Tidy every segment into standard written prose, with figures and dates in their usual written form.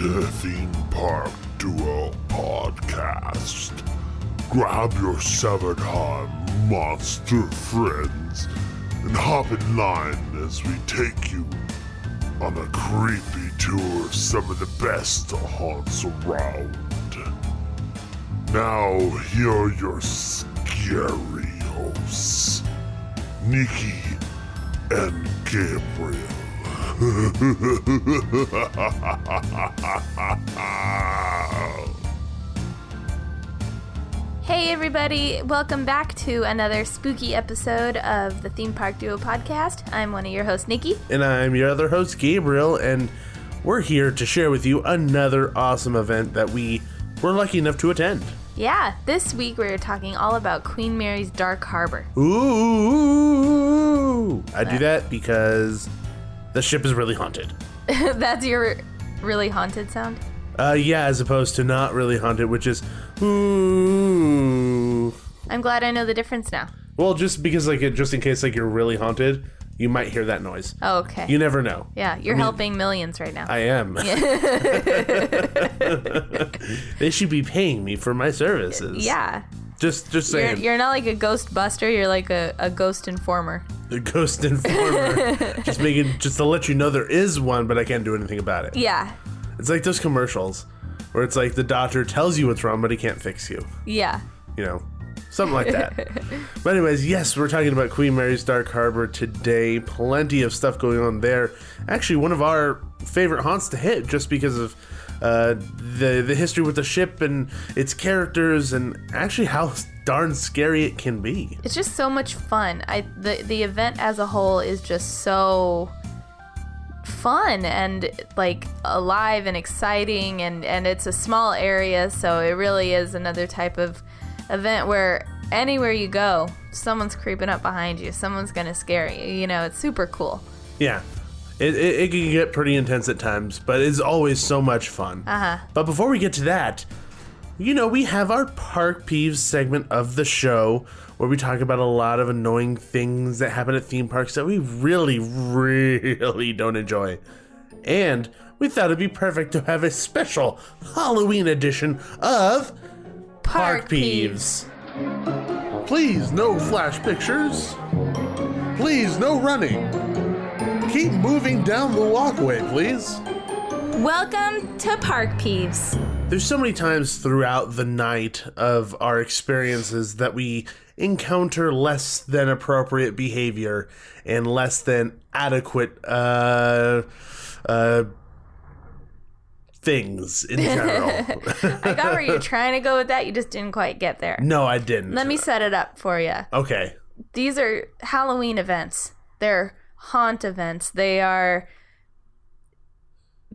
to the Theme Park Duo podcast. Grab your severed-heart monster friends and hop in line as we take you on a creepy tour of some of the best haunts around. Now, here are your scary hosts, Nikki and Gabriel. Hey everybody, welcome back to another spooky episode of the Theme Park Duo podcast. I'm one of your hosts, Nikki. And I'm your other host, Gabriel, and we're here to share with you another awesome event that we were lucky enough to attend. Yeah, this week we're talking all about Queen Mary's Dark Harbor. Ooh! I do that because the ship is really haunted. That's your really haunted sound? Yeah, as opposed to not really haunted, which is ooh. I'm glad I know the difference now. Well, just because, just in case, you're really haunted, you might hear that noise. Oh, okay. You never know. Yeah, you're helping millions right now. I am. They should be paying me for my services. Yeah. Just saying. You're not like a ghost buster, you're like a ghost informer. The ghost informer. just to let you know there is one, but I can't do anything about it. Yeah. It's like those commercials where it's like the doctor tells you what's wrong, but he can't fix you. Yeah. You know, something like that. But anyways, yes, we're talking about Queen Mary's Dark Harbor today. Plenty of stuff going on there. Actually, one of our favorite haunts to hit just because of the history with the ship and its characters and actually how darn scary it can be. It's just so much fun. The event as a whole is just so fun and alive and exciting, and it's a small area, so it really is another type of event where anywhere you go, someone's creeping up behind you, someone's gonna scare you. You know, it's super cool. Yeah. It can get pretty intense at times, but it's always so much fun. But before we get to that, we have our Park Peeves segment of the show where we talk about a lot of annoying things that happen at theme parks that we really, really don't enjoy. And we thought it'd be perfect to have a special Halloween edition of Park Peeves. Please, no flash pictures. Please, no running. Keep moving down the walkway, please. Welcome to Park Peeves. There's so many times throughout the night of our experiences that we encounter less than appropriate behavior and less than adequate things in general. I got where you're trying to go with that. You just didn't quite get there. No, I didn't. Let me set it up for you. Okay. These are Halloween events. They're haunt events. They are,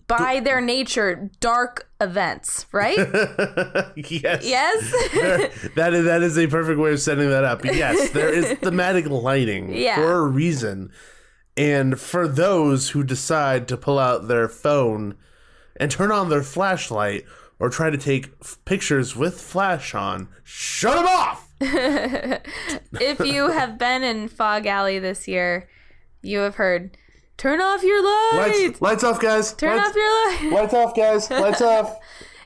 by their nature, dark events, right? Yes. Yes? That is a perfect way of setting that up. Yes, there is thematic lighting for a reason. And for those who decide to pull out their phone and turn on their flashlight or try to take pictures with flash on, shut them off! If you have been in Fog Alley this year, you have heard, turn off your lights! Lights off, guys! Turn off your lights! Lights off, guys! Lights off!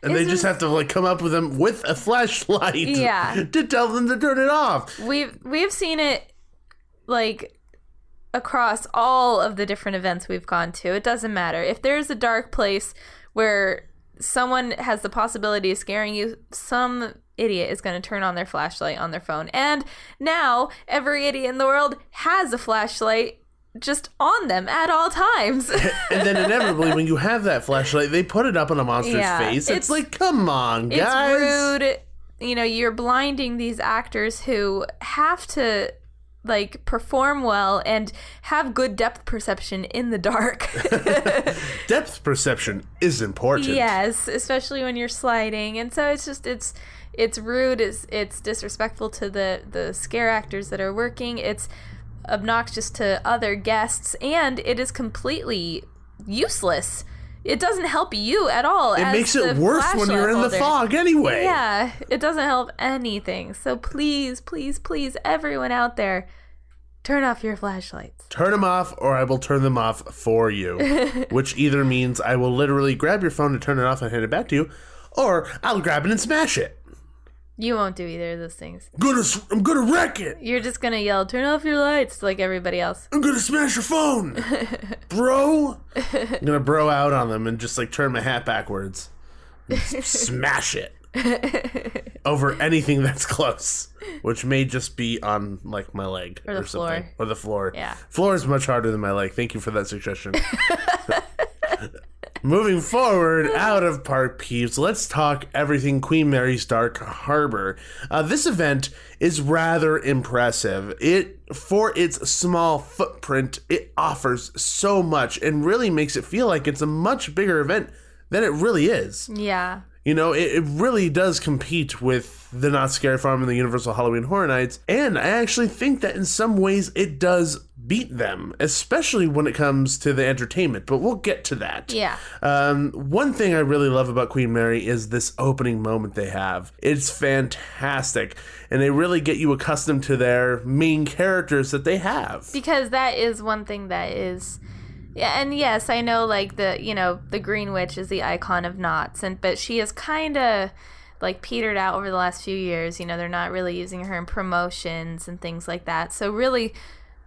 And they just have to come up with them with a flashlight to tell them to turn it off. We've seen it across all of the different events we've gone to. It doesn't matter. If there's a dark place where someone has the possibility of scaring you, some idiot is going to turn on their flashlight on their phone. And now every idiot in the world has a flashlight just on them at all times. And then inevitably, when you have that flashlight, they put it up on a monster's face. It's like, come on, guys. It's rude. You're blinding these actors who have to perform well and have good depth perception in the dark. Depth perception is important. Yes, especially when you're sliding. And so it's just it's rude, it's disrespectful to the scare actors that are working. It's obnoxious to other guests, and it is completely useless. It doesn't help you at all. It makes it worse when you're in the fog anyway. Yeah, it doesn't help anything. So please, please, please, everyone out there, turn off your flashlights. Turn them off, or I will turn them off for you. Which either means I will literally grab your phone and turn it off and hand it back to you, or I'll grab it and smash it. You won't do either of those things. I'm gonna wreck it. You're just gonna yell, turn off your lights, like everybody else. I'm gonna smash your phone, bro. I'm gonna bro out on them and just like turn my hat backwards and smash it over anything that's close, which may just be on like my leg or the something. Floor. Or the floor. Yeah. Floor is much harder than my leg. Thank you for that suggestion. Moving forward, out of Park Peeves, let's talk everything Queen Mary's Dark Harbor. This event is rather impressive. For its small footprint, it offers so much and really makes it feel like it's a much bigger event than it really is. Yeah. You know, it really does compete with the Not Scary Farm and the Universal Halloween Horror Nights, and I actually think that in some ways it does beat them, especially when it comes to the entertainment, but we'll get to that. Yeah. One thing I really love about Queen Mary is this opening moment they have. It's fantastic, and they really get you accustomed to their main characters that they have. Because that is one thing that is... Yeah, and yes, I know, like, the Green Witch is the icon of knots, but she is kind of, like, petered out over the last few years. You know, they're not really using her in promotions and things like that. So really,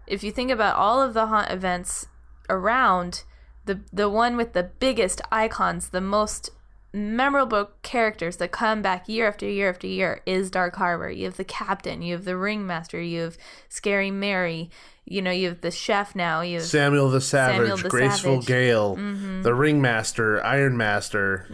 if you think about all of the haunt events around, the one with the biggest icons, the most memorable characters that come back year after year after year is Dark Harbor. You have the Captain, you have the Ringmaster, you have Scary Mary, you know, you have the chef now. You have Samuel the Savage, Graceful Gale, the Ringmaster, Iron Master.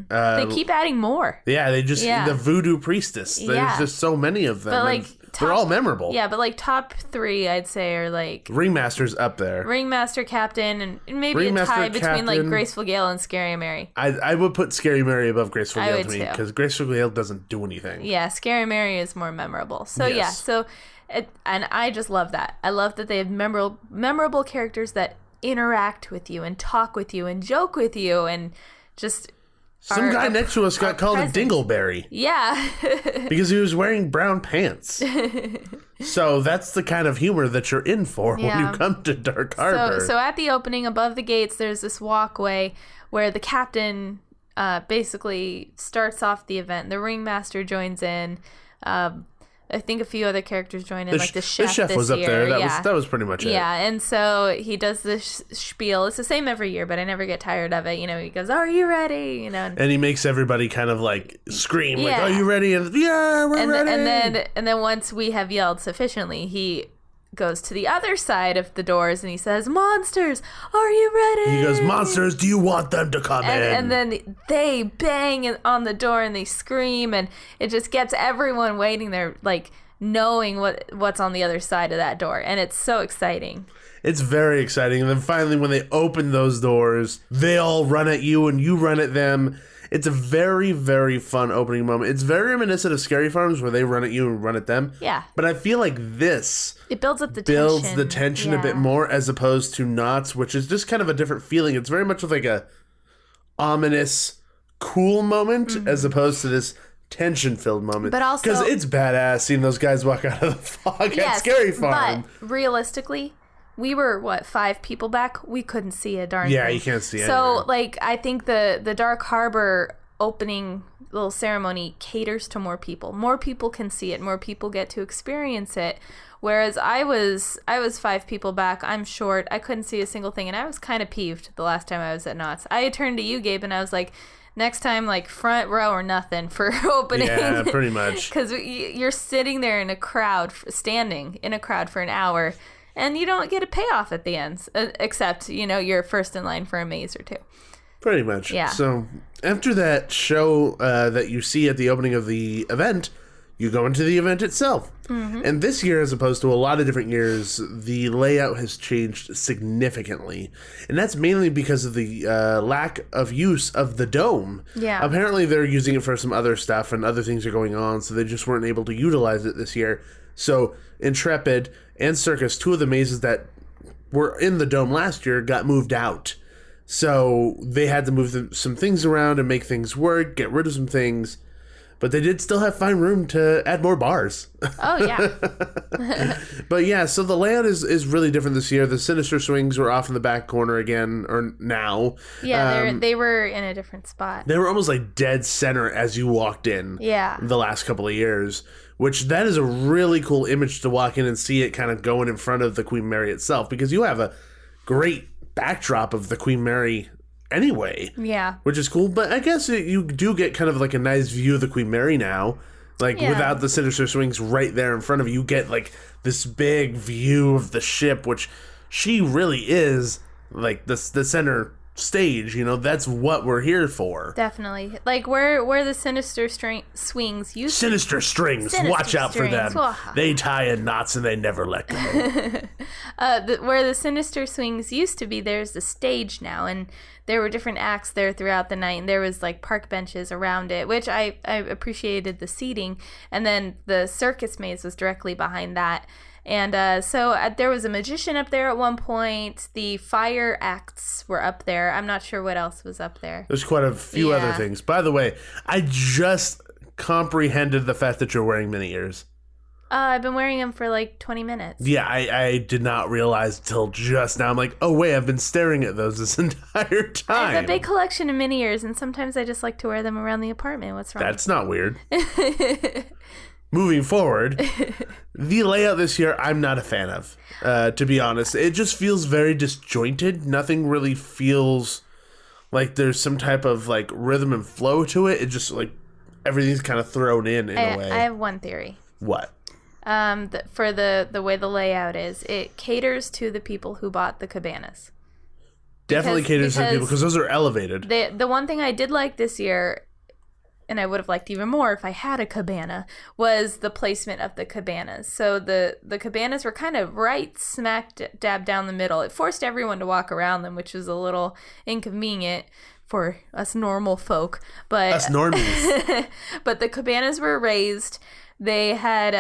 They keep adding more. Yeah, the Voodoo Priestess. There's just so many of them. But like they're all memorable. Yeah, but like top 3, I'd say, are like Ringmaster's up there. Ringmaster, Captain, and maybe Ringmaster, a tie between Captain, like Graceful Gale and Scary Mary. I would put Scary Mary above Graceful Gale to me too. because Graceful Gale doesn't do anything. Yeah, Scary Mary is more memorable. So yes. And I just love that. I love that they have memorable characters that interact with you and talk with you and joke with you and just... Some guy next to us got called a dingleberry. Yeah. because he was wearing brown pants. So that's the kind of humor that you're in for when you come to Dark Harbor. So at the opening above the gates, there's this walkway where the Captain basically starts off the event. The Ringmaster joins in. I think a few other characters join in, like the chef. The chef was up there. That was pretty much it. Yeah, and so he does this spiel. It's the same every year, but I never get tired of it. You know, he goes, "Are you ready?" You know, and he makes everybody kind of like scream, like, "Are you ready?" And we're ready. And then once we have yelled sufficiently, he goes to the other side of the doors and he says, "Monsters, are you ready?" He goes, "Monsters, do you want them to come in?" And then they bang on the door and they scream, and it just gets everyone waiting there, like knowing what's on the other side of that door, and it's so exciting. It's very exciting. And then finally, when they open those doors, they all run at you and you run at them. It's a very, very fun opening moment. It's very reminiscent of Scary Farms where they run at you and run at them. Yeah. But I feel like this... It builds up the tension a bit more as opposed to Knots, which is just kind of a different feeling. It's very much like a ominous, cool moment as opposed to this tension-filled moment. But also... Because it's badass seeing those guys walk out of the fog at Scary Farm. But realistically... We were, 5 people back? We couldn't see a darn thing. Yeah, you can't see it. So, I think the Dark Harbor opening little ceremony caters to more people. More people can see it. More people get to experience it. Whereas I was 5 people back. I'm short. I couldn't see a single thing. And I was kind of peeved the last time I was at Knott's. I turned to you, Gabe, and I was like... Next time, front row or nothing for opening. Yeah, pretty much. Because you're sitting there in a crowd, standing in a crowd for an hour... And you don't get a payoff at the end, except, you're first in line for a maze or 2. Pretty much. Yeah. So after that show that you see at the opening of the event, you go into the event itself. Mm-hmm. And this year, as opposed to a lot of different years, the layout has changed significantly. And that's mainly because of the lack of use of the dome. Yeah. Apparently, they're using it for some other stuff and other things are going on, so they just weren't able to utilize it this year. So Intrepid and Circus, 2 of the mazes that were in the dome last year, got moved out. So they had to move some things around and make things work, get rid of some things. But they did still find room to add more bars. Oh, yeah. But yeah, so the layout is really different this year. The Sinister Swings were off in the back corner again, or now. Yeah, they were in a different spot. They were almost like dead center as you walked in. Yeah. The last couple of years, which that is a really cool image to walk in and see it kind of going in front of the Queen Mary itself, because you have a great backdrop of the Queen Mary anyway. Yeah. Which is cool, but I guess you do get kind of like a nice view of the Queen Mary now. Like, without the Sinister Swings right there in front of you, you get like this big view of the ship, which she really is like the center stage, you know. That's what we're here for. Definitely. Like where the Sinister Swings used to... Sinister strings. Watch out for them. They tie in knots and they never let go. Where the Sinister Swings used to be, there's the stage now, and there were different acts there throughout the night, and there was like park benches around it, which I appreciated the seating, and then the circus maze was directly behind that. And so there was a magician up there at one point. The fire acts were up there. I'm not sure what else was up there. There's quite a few other things. By the way, I just comprehended the fact that you're wearing mini ears. I've been wearing them for like 20 minutes. Yeah, I did not realize till just now. I'm like, oh wait, I've been staring at those this entire time. I have a big collection of mini ears, and sometimes I just like to wear them around the apartment. What's wrong? That's not weird. Moving forward, the layout this year, I'm not a fan of, to be honest. It just feels very disjointed. Nothing really feels like there's some type of like rhythm and flow to it. It just like everything's kind of thrown in a way. I have one theory. What? For the way the layout is, it caters to the people who bought the cabanas. Definitely caters to people because those are elevated. The one thing I did like this year, and I would have liked even more if I had a cabana, was the placement of the cabanas. So the cabanas were kind of right smack dab down the middle. It forced everyone to walk around them, which was a little inconvenient for us normal folk. But us normies. But the cabanas were raised. They had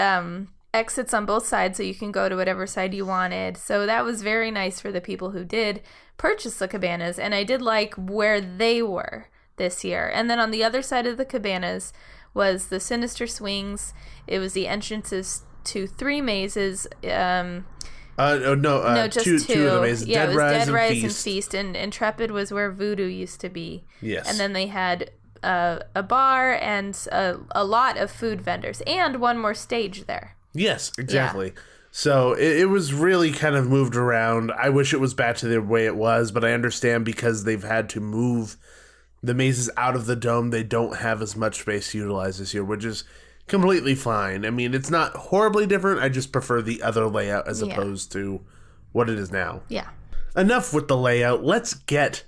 exits on both sides, so you can go to whatever side you wanted. So that was very nice for the people who did purchase the cabanas, and I did like where they were this year. And then on the other side of the cabanas was the Sinister Swings. It was the entrances to 3 mazes. No, just two of the mazes. Yeah, Dead Rise and Feast. And Intrepid was where Voodoo used to be. Yes. And then they had a bar and a lot of food vendors and one more stage there. Yes, exactly. Yeah. So it was really kind of moved around. I wish it was back to the way it was, but I understand because they've had to move the mazes out of the dome. They don't have as much space to utilize this year, which is completely fine. I mean, it's not horribly different. I just prefer the other layout as opposed to what it is now. Yeah. Enough with the layout. Let's get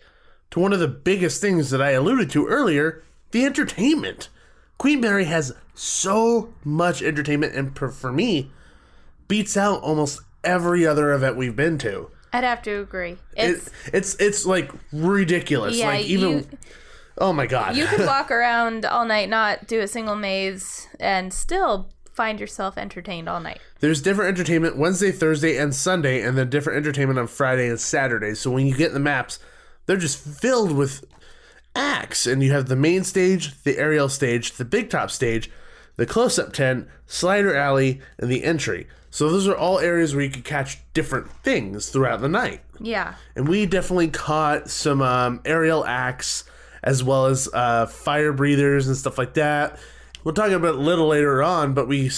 to one of the biggest things that I alluded to earlier, the entertainment. Queen Mary has so much entertainment, and for me, beats out almost every other event we've been to. I'd have to agree. It's like ridiculous. Yeah, like even oh my god. You could walk around all night, not do a single maze, and still find yourself entertained all night. There's different entertainment Wednesday, Thursday, and Sunday, and then different entertainment on Friday and Saturday. So when you get the maps, they're just filled with acts, and you have the main stage, the aerial stage, the big top stage, the close-up tent, slider alley, and the entry. So those are all areas where you could catch different things throughout the night. Yeah. And we definitely caught some aerial acts as well as fire breathers and stuff like that. We'll talk about it a little later on, but we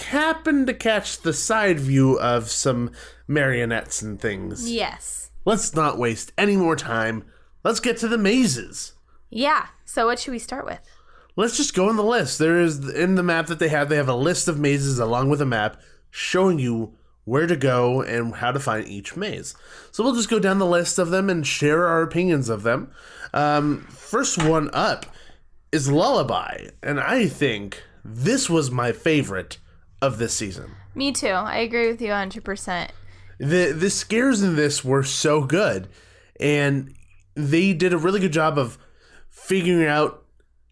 happened to catch the side view of some marionettes and things. Yes. Let's not waste any more time. Let's get to the mazes. Yeah. So what should we start with? Let's just go on the list. There is, in the map that they have a list of mazes along with a map showing you where to go and how to find each maze. So we'll just go down the list of them and share our opinions of them. First one up is Lullaby, and I think this was my favorite of this season. Me too. I agree with you 100%. The scares in this were so good, and they did a really good job of figuring out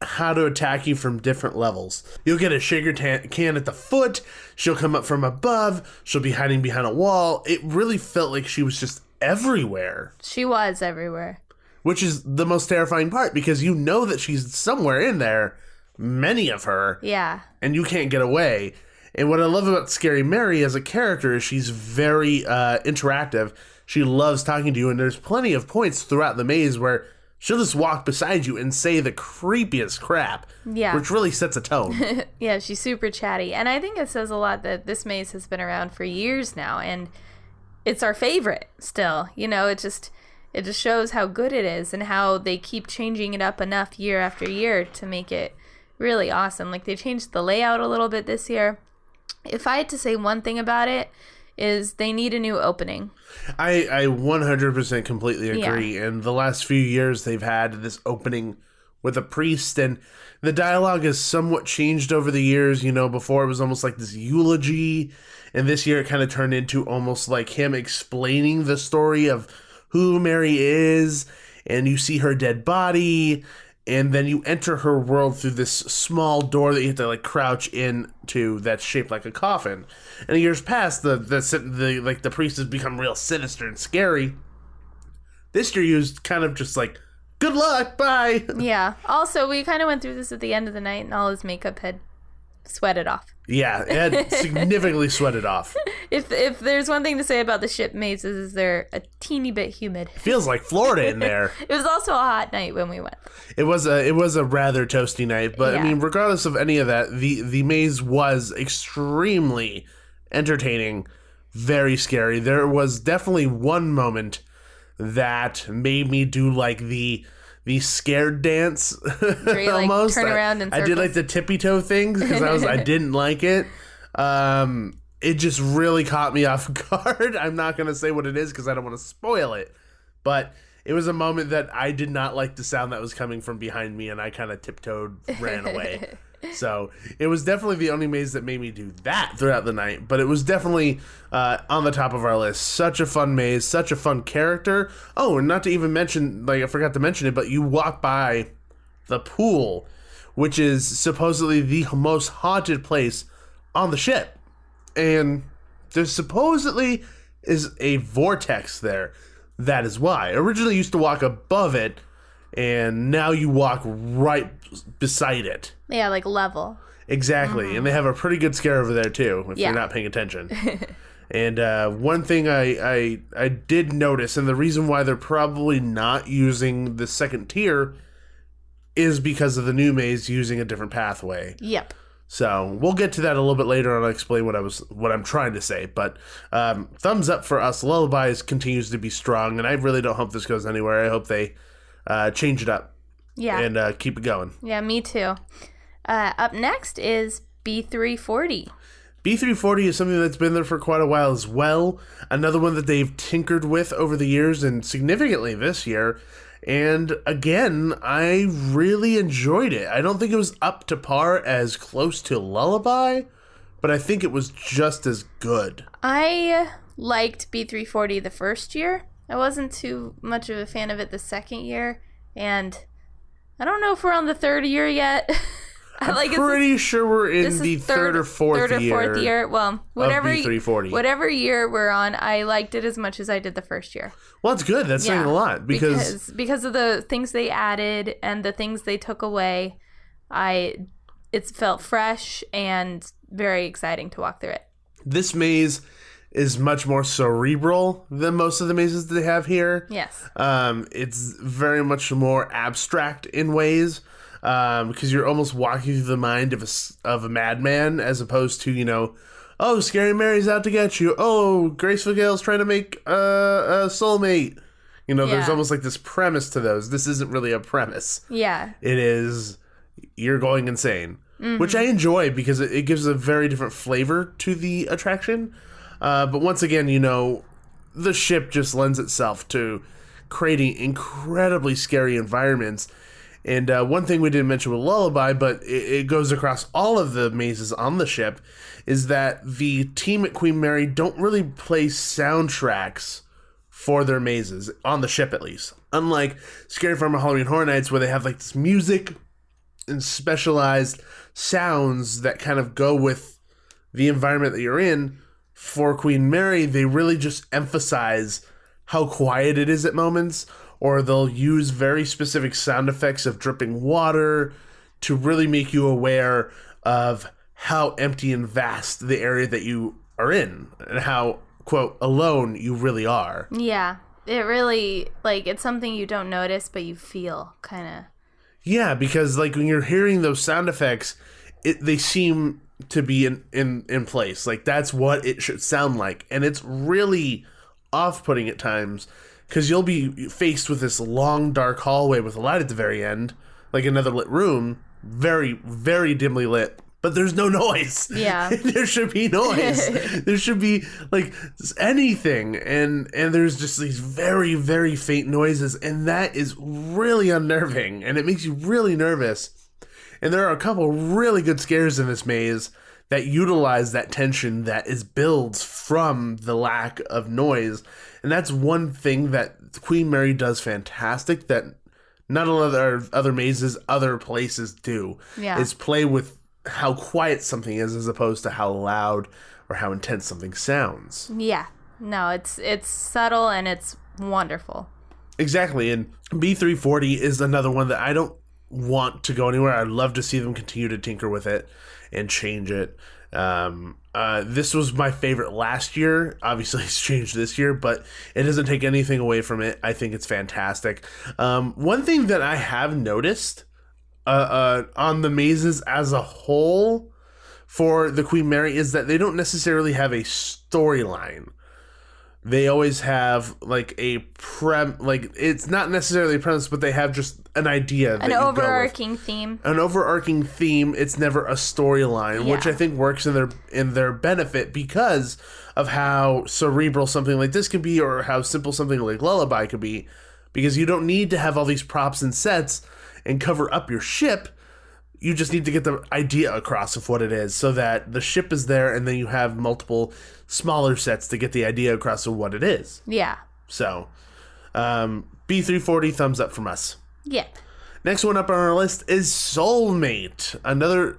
how to attack you from different levels. You'll get a shaker can at the foot. She'll come up from above. She'll be hiding behind a wall. It really felt like she was just everywhere. She was everywhere. Which is the most terrifying part, because you know that she's somewhere in there, many of her. Yeah. And you can't get away. And what I love about Scary Mary as a character is she's very interactive. She loves talking to you, and there's plenty of points throughout the maze where she'll just walk beside you and say the creepiest crap. Yeah. Which really sets a tone. Yeah, she's super chatty. And I think it says a lot that this maze has been around for years now, and it's our favorite still. You know, it just shows how good it is and how they keep changing it up enough year after year to make it really awesome. Like, they changed the layout a little bit this year. If I had to say one thing about it, is they need a new opening. I 100% completely agree. And the last few years they've had this opening with a priest, and the dialogue has somewhat changed over the years. You know, before it was almost like this eulogy, and this year it kind of turned into almost like him explaining the story of who Mary is, and you see her dead body, and then you enter her world through this small door that you have to like crouch into that's shaped like a coffin. And in years past, the priest has become real sinister and scary. This year, he was kind of just like, good luck, bye. Yeah. Also, we kind of went through this at the end of the night, and all his makeup had sweated off. Yeah, it had significantly sweated off. If there's one thing to say about the ship mazes, is they're a teeny bit humid. Feels like Florida in there. It was also a hot night when we went. It was a rather toasty night, but yeah. I mean, regardless of any of that, the maze was extremely entertaining, very scary. There was definitely one moment that made me do like the scared dance. Where you, like, almost turn around in circles. I did like the tippy toe thing because I didn't like it. It just really caught me off guard. I'm not gonna say what it is because I don't want to spoil it, but it was a moment that I did not like the sound that was coming from behind me, and I kind of tiptoed, ran away. So it was definitely the only maze that made me do that throughout the night, but it was definitely on the top of our list. Such a fun maze, such a fun character. Oh, and not to even mention, like I forgot to mention it, but you walk by the pool, which is supposedly the most haunted place on the ship. And there supposedly is a vortex there. That is why. Originally you used to walk above it, and now you walk right beside it. Yeah, like level. Exactly. Mm-hmm. And they have a pretty good scare over there too, if you're not paying attention. And one thing I did notice, and the reason why they're probably not using the second tier is because of the new maze using a different pathway. Yep. So we'll get to that a little bit later, and I'll explain what I'm trying to say. But thumbs up for us. Lullabies continues to be strong, and I really don't hope this goes anywhere. I hope they change it up. Yeah. And keep it going. Yeah, me too. Up next is B340. B340 is something that's been there for quite a while as well. Another one that they've tinkered with over the years, and significantly this year. And again, I really enjoyed it. I don't think it was up to par as close to Lullaby, but I think it was just as good. I liked B340 the first year. I wasn't too much of a fan of it the second year, and I don't know if we're on the third year yet. I'm pretty sure we're in the third or fourth year. Well, whatever B340. Whatever year we're on, I liked it as much as I did the first year. Well, that's good. That's saying a lot because of the things they added and the things they took away. It felt fresh and very exciting to walk through it. This maze is much more cerebral than most of the mazes they have here. Yes. It's very much more abstract in ways. Because you're almost walking through the mind of a madman, as opposed to, oh, Scary Mary's out to get you. Oh, Graceful Gale's trying to make a soulmate. There's almost like this premise to those. This isn't really a premise. Yeah. It is, you're going insane. Mm-hmm. Which I enjoy because it gives a very different flavor to the attraction. But once again, the ship just lends itself to creating incredibly scary environments. And one thing we didn't mention with Lullaby, but it goes across all of the mazes on the ship, is that the team at Queen Mary don't really play soundtracks for their mazes, on the ship at least. Unlike Scary Farm or Halloween Horror Nights, where they have like this music and specialized sounds that kind of go with the environment that you're in, for Queen Mary, they really just emphasize how quiet it is at moments, or they'll use very specific sound effects of dripping water to really make you aware of how empty and vast the area that you are in and how, quote, alone you really are. Yeah. It really, like, it's something you don't notice, but you feel, kind of. Yeah, because, like, when you're hearing those sound effects, they seem to be in place. Like, that's what it should sound like. And it's really off-putting at times, because you'll be faced with this long, dark hallway with a light at the very end, like another lit room, very, very dimly lit. But there's no noise. Yeah. There should be noise. There should be, like, anything. And there's just these very, very faint noises. And that is really unnerving. And it makes you really nervous. And there are a couple really good scares in this maze that utilize that tension that is builds from the lack of noise. And that's one thing that Queen Mary does fantastic that not a lot of other mazes, other places do. Yeah. Is play with how quiet something is as opposed to how loud or how intense something sounds. Yeah. No, it's subtle and it's wonderful. Exactly. And B340 is another one that I don't want to go anywhere. I'd love to see them continue to tinker with it and change it. This was my favorite last year. Obviously, it's changed this year, but it doesn't take anything away from it. I think it's fantastic. One thing that I have noticed on the mazes as a whole for the Queen Mary is that they don't necessarily have a storyline. They always have like it's not necessarily a premise, but they have just an idea. An overarching theme. An overarching theme. It's never a storyline, Yeah. which I think works in their benefit because of how cerebral something like this could be, or how simple something like Lullaby could be. Because you don't need to have all these props and sets and cover up your ship. You just need to get the idea across of what it is so that the ship is there and then you have multiple smaller sets to get the idea across of what it is. Yeah. So, B340, thumbs up from us. Yeah. Next one up on our list is Soulmate, another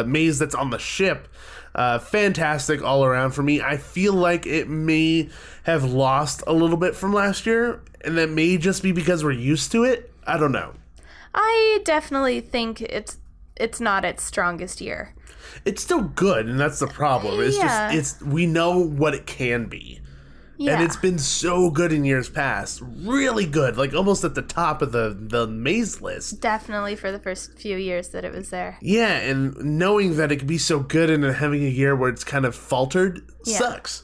maze that's on the ship. Fantastic all around for me. I feel like it may have lost a little bit from last year, and that may just be because we're used to it. I don't know. I definitely think it's not its strongest year. It's still good, and that's the problem. It's Yeah. just we know what it can be. Yeah. And it's been so good in years past. Really good. Like almost at the top of the maze list. Definitely for the first few years that it was there. Yeah, and knowing that it could be so good and then having a year where it's kind of faltered sucks.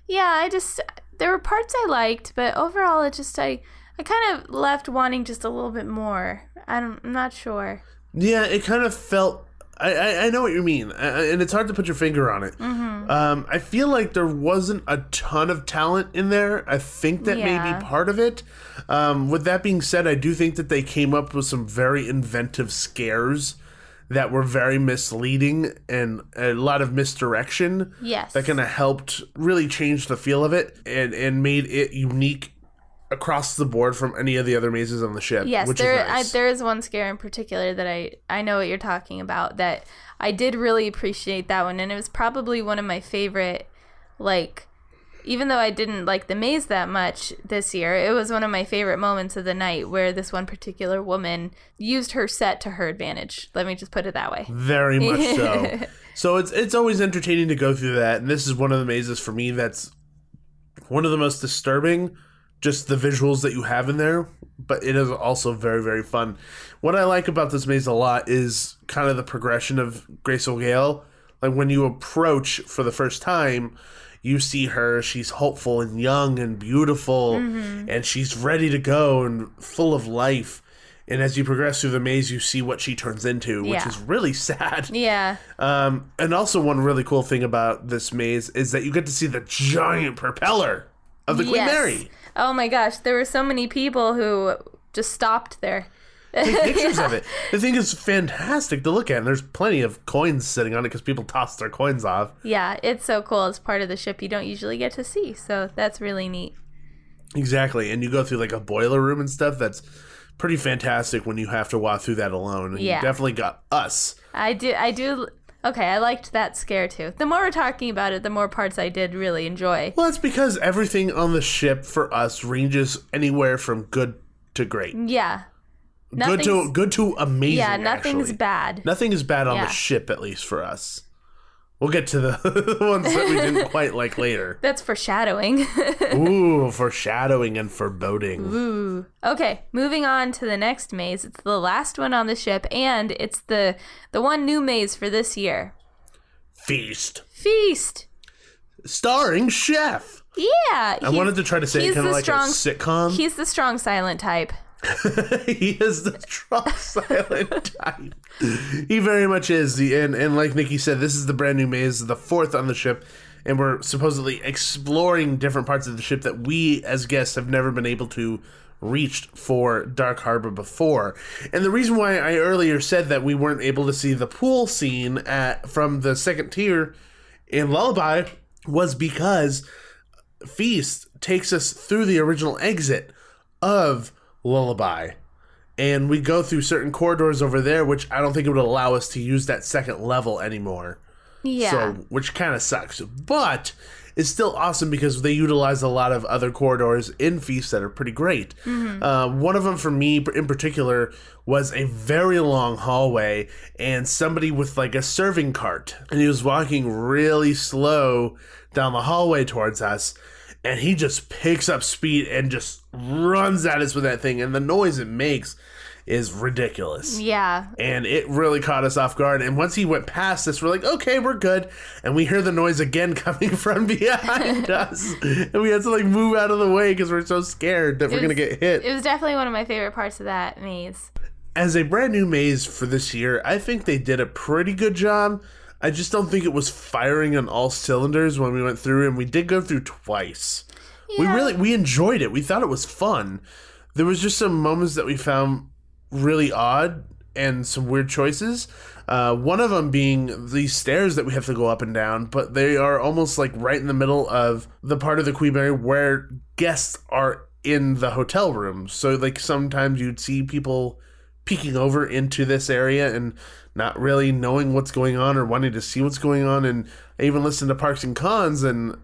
Yeah, there were parts I liked, but overall I kind of left wanting just a little bit more. I'm not sure. Yeah, it kind of felt... I know what you mean, and it's hard to put your finger on it. Mm-hmm. I feel like there wasn't a ton of talent in there. I think that may be part of it. With that being said, I do think that they came up with some very inventive scares that were very misleading and a lot of misdirection. Yes. That kind of helped really change the feel of it and made it unique across the board from any of the other mazes on the ship. Yes, which is nice. there is one scare in particular that I know what you're talking about, that I did really appreciate that one, and it was probably one of my favorite, like, even though I didn't like the maze that much this year, it was one of my favorite moments of the night where this one particular woman used her set to her advantage. Let me just put it that way. Very much so. So it's always entertaining to go through that, and this is one of the mazes for me that's one of the most disturbing. Just the visuals that you have in there, but it is also very, very fun. What I like about this maze a lot is kind of the progression of Graceful Gale. Like when you approach for the first time, you see her, she's hopeful and young and beautiful, and she's ready to go and full of life. And as you progress through the maze, you see what she turns into, which is really sad. Yeah. And also one really cool thing about this maze is that you get to see the giant propeller of the Queen Mary. Oh my gosh, there were so many people who just stopped there. Take pictures of it. The thing is fantastic to look at, and there's plenty of coins sitting on it because people toss their coins off. Yeah, it's so cool. It's part of the ship you don't usually get to see, so that's really neat. Exactly, and you go through like a boiler room and stuff. That's pretty fantastic when you have to walk through that alone. And you definitely got us. I do. Okay, I liked that scare too. The more we're talking about it, the more parts I did really enjoy. Well, it's because everything on the ship for us ranges anywhere from good to great. Yeah. Good to amazing. Yeah, nothing's actually. bad. Nothing is bad on the ship, at least for us. We'll get to the ones that we didn't quite like later. That's foreshadowing. Ooh, foreshadowing and foreboding. Ooh. Okay, moving on to the next maze. It's the last one on the ship, and it's the one new maze for this year. Feast. Starring Chef. Yeah. I wanted to try to say it kind of like a sitcom. He's the strong silent type. He is the strong silent type. He very much is. And like Nikki said, this is the brand new maze, the fourth on the ship, and we're supposedly exploring different parts of the ship that we as guests have never been able to reach for Dark Harbor before. And the reason why I earlier said that we weren't able to see the pool scene from the second tier in Lullaby was because Feast takes us through the original exit of Lullaby, and we go through certain corridors over there, which I don't think it would allow us to use that second level anymore. Yeah. So, which kind of sucks, but it's still awesome because they utilize a lot of other corridors in Feast that are pretty great. Mm-hmm. One of them for me in particular was a very long hallway and somebody with like a serving cart, and he was walking really slow down the hallway towards us. And he just picks up speed and just runs at us with that thing. And the noise it makes is ridiculous. Yeah. And it really caught us off guard. And once he went past us, we're like, okay, we're good. And we hear the noise again coming from behind us. And we had to like move out of the way because we're so scared that we're going to get hit. It was definitely one of my favorite parts of that maze. As a brand new maze for this year, I think they did a pretty good job. I just don't think it was firing on all cylinders when we went through, and we did go through twice. Yeah. We enjoyed it. We thought it was fun. There was just some moments that we found really odd and some weird choices. One of them being these stairs that we have to go up and down, but they are almost like right in the middle of the part of the Queensberry where guests are in the hotel room. So like sometimes you'd see people peeking over into this area and not really knowing what's going on or wanting to see what's going on. And I even listened to Parks and Cons, and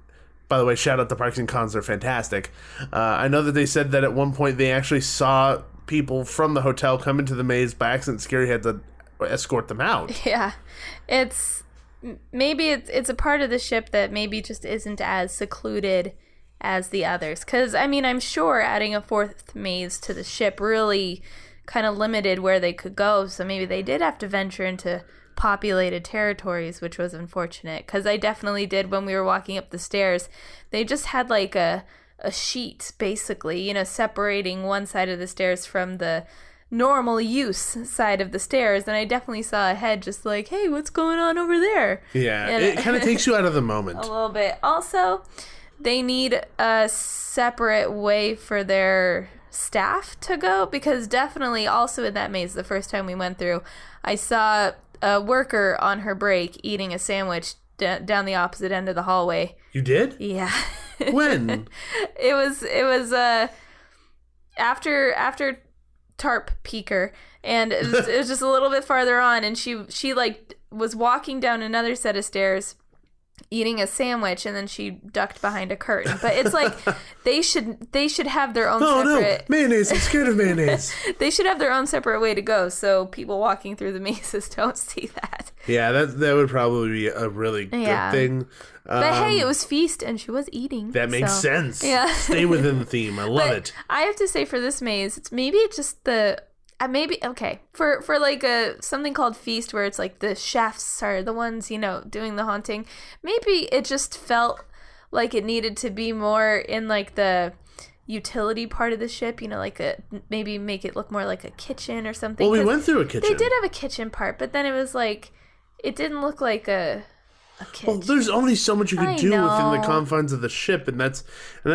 by the way, shout out to Parks and Cons, they're fantastic. I know that they said that at one point they actually saw people from the hotel come into the maze by accident. Scary had to escort them out. Yeah, it's a part of the ship that maybe just isn't as secluded as the others. Because, I mean, I'm sure adding a fourth maze to the ship really kind of limited where they could go, so maybe they did have to venture into populated territories, which was unfortunate, because I definitely did when we were walking up the stairs. They just had like a sheet, basically, separating one side of the stairs from the normal use side of the stairs, and I definitely saw a head just like, hey, what's going on over there? Yeah, and it kind of takes you out of the moment. A little bit. Also, they need a separate way for their staff to go, because definitely also in that maze the first time we went through, I saw a worker on her break eating a sandwich down the opposite end of the hallway. You did? Yeah. When? It was after Tarp Peaker, and it was just a little bit farther on, and she like was walking down another set of stairs eating a sandwich, and then she ducked behind a curtain. But it's like they should have their own separate... no, mayonnaise, I'm scared of mayonnaise. They should have their own separate way to go, so people walking through the mazes don't see that. Yeah, that would probably be a really good thing. But hey, it was Feast, and she was eating. That makes sense. Yeah. Stay within the theme. I love it. I have to say, for this maze, it's just the... for like something called Feast, where it's like the chefs are the ones, doing the haunting, maybe it just felt like it needed to be more in like the utility part of the ship, like maybe make it look more like a kitchen or something. Well, we went through a kitchen. They did have a kitchen part, but then it was like, it didn't look like a kitchen. Well, there's only so much you can do within the confines of the ship, and that's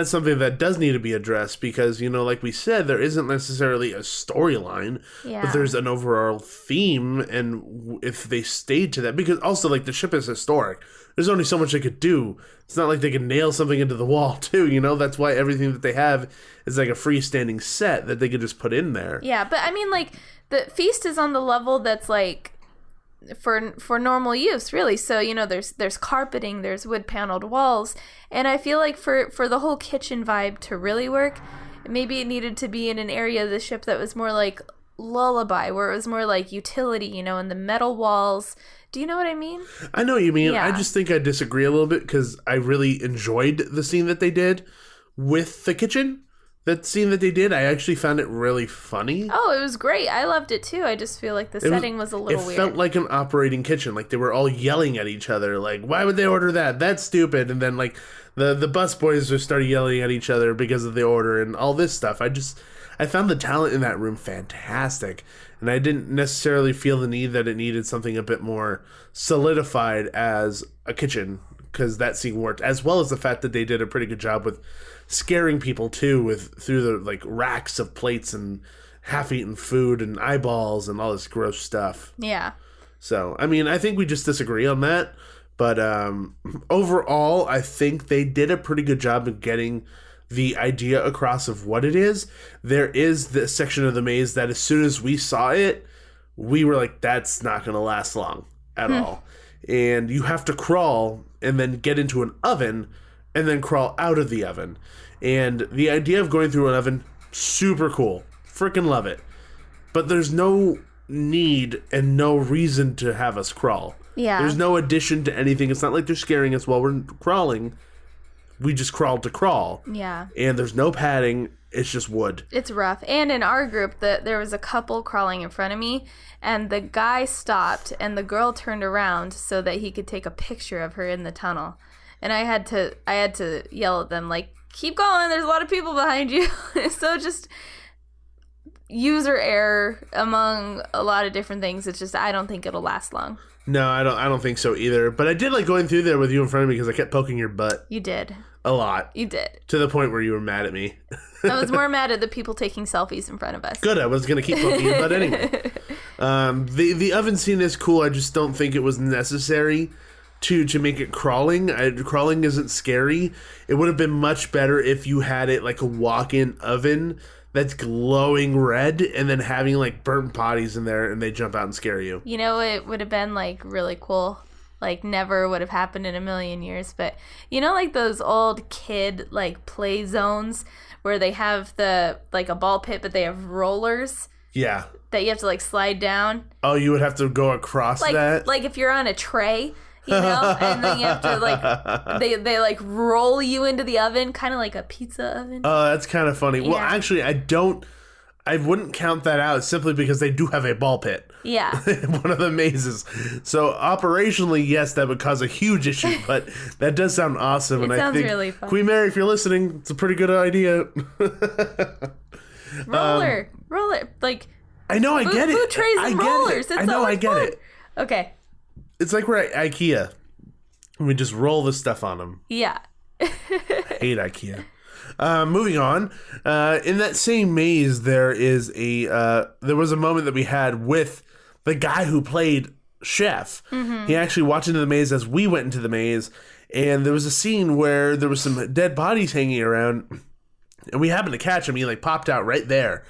something that does need to be addressed, because like we said, there isn't necessarily a storyline, but there's an overall theme, and if they stayed to that, because also like the ship is historic, there's only so much they could do. It's not like they can nail something into the wall too, that's why everything that they have is like a freestanding set that they could just put in there. Yeah, but I mean, like, the Feast is on the level that's like for normal use, really. So there's carpeting, there's wood paneled walls, and I feel like for the whole kitchen vibe to really work, maybe it needed to be in an area of the ship that was more like Lullaby, where it was more like utility, and the metal walls. Do you know what I mean? I know what you mean. Yeah. I just think I disagree a little bit because I really enjoyed the scene that they did with the kitchen. That scene that they did, I actually found it really funny. Oh, it was great. I loved it too. I just feel like the setting was a little weird. It felt like an operating kitchen. Like they were all yelling at each other. Like, why would they order that? That's stupid. And then like the bus boys just started yelling at each other because of the order and all this stuff. I found the talent in that room fantastic. And I didn't necessarily feel the need that it needed something a bit more solidified as a kitchen, because that scene worked, as well as the fact that they did a pretty good job with scaring people too, through the like racks of plates and half-eaten food and eyeballs and all this gross stuff. Yeah. So, I mean, I think we just disagree on that. But overall, I think they did a pretty good job of getting the idea across of what it is. There is this section of the maze that as soon as we saw it, we were like, that's not going to last long at all. And you have to crawl and then get into an oven and then crawl out of the oven. And the idea of going through an oven, super cool. Freaking love it. But there's no need and no reason to have us crawl. Yeah. There's no addition to anything. It's not like they're scaring us while we're crawling. We just crawled to crawl. Yeah. And there's no padding. It's just wood. It's rough. And in our group, there was a couple crawling in front of me, and the guy stopped, and the girl turned around so that he could take a picture of her in the tunnel. And I had to yell at them, like, keep going, there's a lot of people behind you. So just user error among a lot of different things. It's just, I don't think it'll last long. No, I don't think so either. But I did like going through there with you in front of me because I kept poking your butt. You did. A lot. You did. To the point where you were mad at me. I was more mad at the people taking selfies in front of us. Good, I was going to keep poking your butt anyway. The oven scene is cool. I just don't think it was necessary to make it crawling. Crawling isn't scary. It would have been much better if you had it like a walk-in oven that's glowing red and then having like burnt bodies in there and they jump out and scare you. You know, it would have been like really cool. Like never would have happened in a million years. But you know, like those old kid like play zones where they have the like a ball pit, but they have rollers. Yeah. That you have to like slide down. Oh, you would have to go across that? Like if you're on a tray, you know, and then you have to like they like roll you into the oven, kind of like a pizza oven. Oh, that's kind of funny. Yeah. Well, actually, I wouldn't count that out simply because they do have a ball pit. Yeah. One of the mazes. So operationally, yes, that would cause a huge issue, but that does sound awesome. It sounds really fun. Queen Mary, if you're listening, it's a pretty good idea. roller, like. I know, I get it. Food trays and rollers. I know, I get it. Okay. It's like we're at IKEA. And we just roll the stuff on them. Yeah. I hate IKEA. Moving on. In that same maze, there was a moment that we had with the guy who played Chef. Mm-hmm. He actually watched into the maze as we went into the maze. And there was a scene where there was some dead bodies hanging around. And we happened to catch him. He like popped out right there.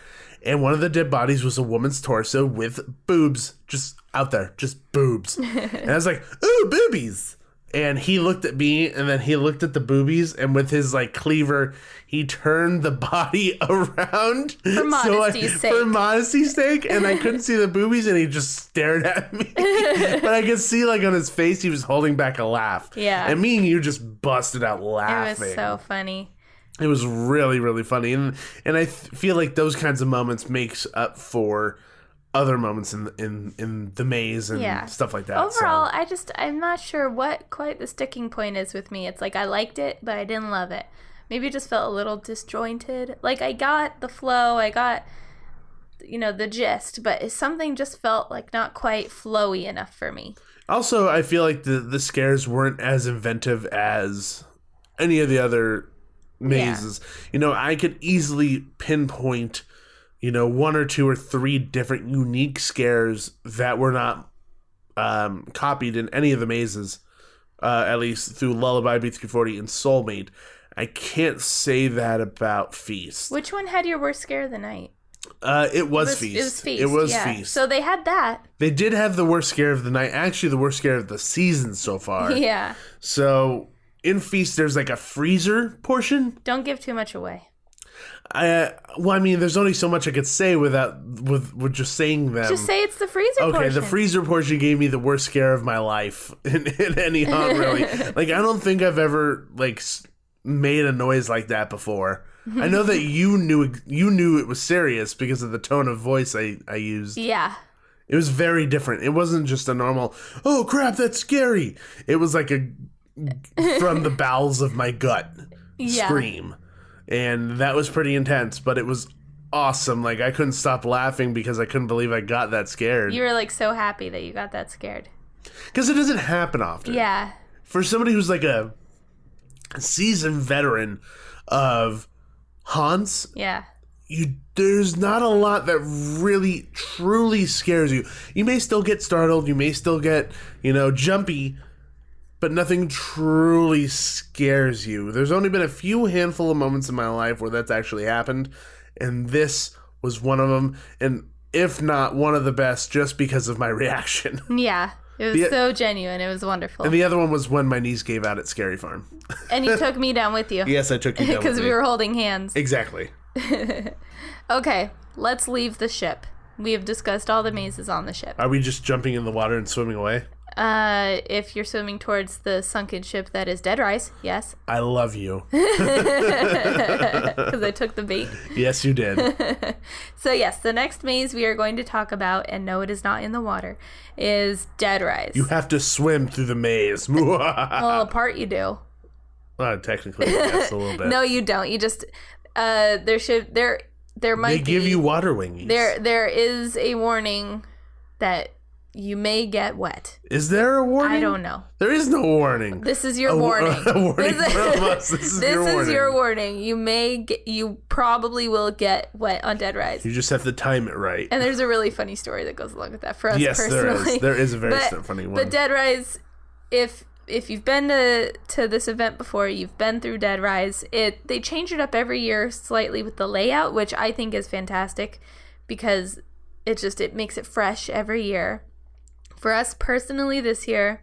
And one of the dead bodies was a woman's torso with boobs just out there, just boobs. And I was like, ooh, boobies. And he looked at me, and then he looked at the boobies, and with his like cleaver, he turned the body around. For modesty's sake. For modesty's sake, and I couldn't see the boobies, and he just stared at me. But I could see like on his face, he was holding back a laugh. Yeah. And me and you just busted out laughing. It was so funny. It was really, really funny. And I feel like those kinds of moments makes up for other moments in the maze and stuff like that. Overall, I'm not sure what quite the sticking point is with me. It's like I liked it, but I didn't love it. Maybe it just felt a little disjointed. Like I got the flow, I got, the gist, but something just felt like not quite flowy enough for me. Also, I feel like the scares weren't as inventive as any of the other mazes. Yeah. I could easily pinpoint, one or two or three different unique scares that were not copied in any of the mazes, at least through Lullaby, B340, and Soulmate. I can't say that about Feast. Which one had your worst scare of the night? It was Feast. It was Feast. So they had that. They did have the worst scare of the night. Actually, the worst scare of the season so far. Yeah. So in Feast, there's like a freezer portion. Don't give too much away. Well, I mean, there's only so much I could say with just saying them. Just say it's the freezer portion. Okay, the freezer portion gave me the worst scare of my life in any haunt, really. Like, I don't think I've ever, like, made a noise like that before. I know that you knew it was serious because of the tone of voice I used. Yeah. It was very different. It wasn't just a normal, oh, crap, that's scary. It was like a from the bowels of my gut scream. And that was pretty intense, but it was awesome. Like, I couldn't stop laughing because I couldn't believe I got that scared. You were, like, so happy that you got that scared. Because it doesn't happen often. Yeah. For somebody who's, like, a seasoned veteran of haunts, there's not a lot that really, truly scares you. You may still get startled. You may still get, jumpy, but nothing truly scares you. There's only been a few handful of moments in my life where that's actually happened, and this was one of them, and if not one of the best, just because of my reaction. Yeah, it was so genuine. It was wonderful. And the other one was when my niece gave out at Scary Farm. And you took me down with you. Yes, I took you down with me. Because we were holding hands. Exactly. Okay, let's leave the ship. We have discussed all the mazes on the ship. Are we just jumping in the water and swimming away? If you're swimming towards the sunken ship that is Dead Rise, yes. I love you. Because I took the bait. Yes, you did. So yes, the next maze we are going to talk about, and no, it is not in the water, is Dead Rise. You have to swim through the maze. Well, a part you do. Technically, yes, a little bit. No, you don't. You just there might be. They give you water wingies. There is a warning that you may get wet. Is there a warning? I don't know. There is no warning. This is your warning. A warning from us. This is your warning. You probably will get wet on Dead Rise. You just have to time it right. And there's a really funny story that goes along with that for us personally. Yes, there is. There is a very funny one. But Dead Rise, if you've been to this event before, you've been through Dead Rise, they change it up every year slightly with the layout, which I think is fantastic because it makes it fresh every year. For us personally this year,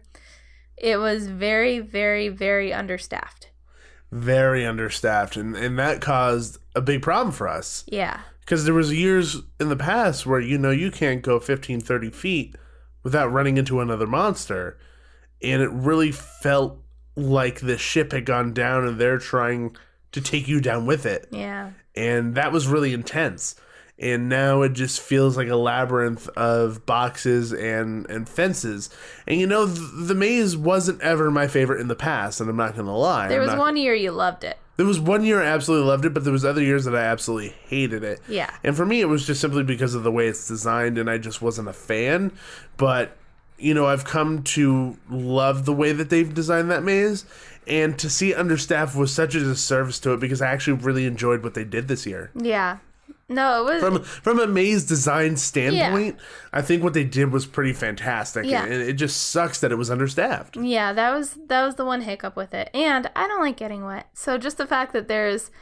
it was very, very, very understaffed. Very understaffed, and that caused a big problem for us. Yeah. Because there was years in the past where, you can't go 15, 30 feet without running into another monster. And it really felt like the ship had gone down and they're trying to take you down with it. Yeah. And that was really intense. And now it just feels like a labyrinth of boxes and fences. And the maze wasn't ever my favorite in the past, and I'm not going to lie. There was one year you loved it. There was one year I absolutely loved it, but there was other years that I absolutely hated it. Yeah. And for me, it was just simply because of the way it's designed, and I just wasn't a fan. But, I've come to love the way that they've designed that maze. And to see it understaffed was such a disservice to it because I actually really enjoyed what they did this year. Yeah. No, it was from a maze design standpoint. Yeah. I think what they did was pretty fantastic. Yeah. And it just sucks that it was understaffed. Yeah, that was the one hiccup with it. And I don't like getting wet. So just the fact that there's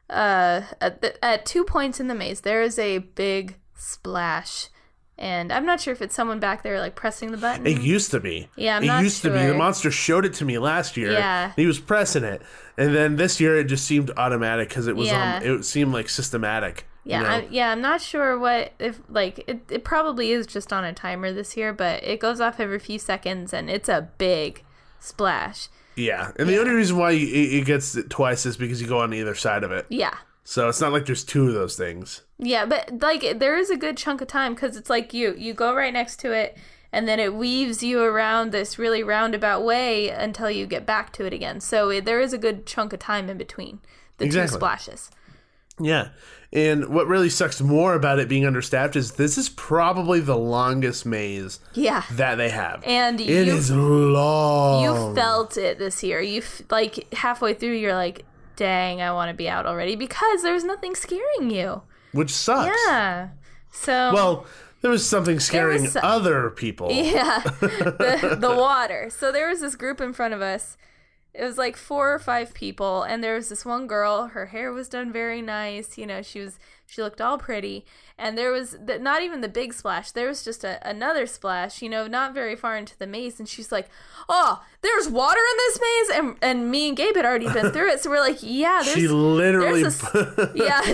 at 2 points in the maze, there is a big splash. And I'm not sure if it's someone back there like pressing the button. It used to be. Yeah, I'm not sure. It used to be. The monster showed it to me last year. Yeah. He was pressing it. And then this year it just seemed automatic because it was it seemed like systematic. Yeah, I'm not sure what if it probably is just on a timer this year, but it goes off every few seconds and it's a big splash. Yeah, and the only reason why it gets it twice is because you go on either side of it. Yeah. So it's not like there's two of those things. Yeah, but there is a good chunk of time because it's like you go right next to it and then it weaves you around this really roundabout way until you get back to it again. So there is a good chunk of time in between the two splashes. Yeah. And what really sucks more about it being understaffed is this is probably the longest maze that they have. And it is long. You felt it this year. You halfway through you're like, dang, I want to be out already because there's nothing scaring you. Which sucks. Yeah. So well, there was something scaring other people. Yeah. the water. So there was this group in front of us. It was like 4 or 5 people, and there was this one girl. Her hair was done very nice. She She looked all pretty. And there was not even the big splash. There was just another splash, not very far into the maze. And she's like, oh, there's water in this maze? And me and Gabe had already been through it. So we're like, yeah, she literally...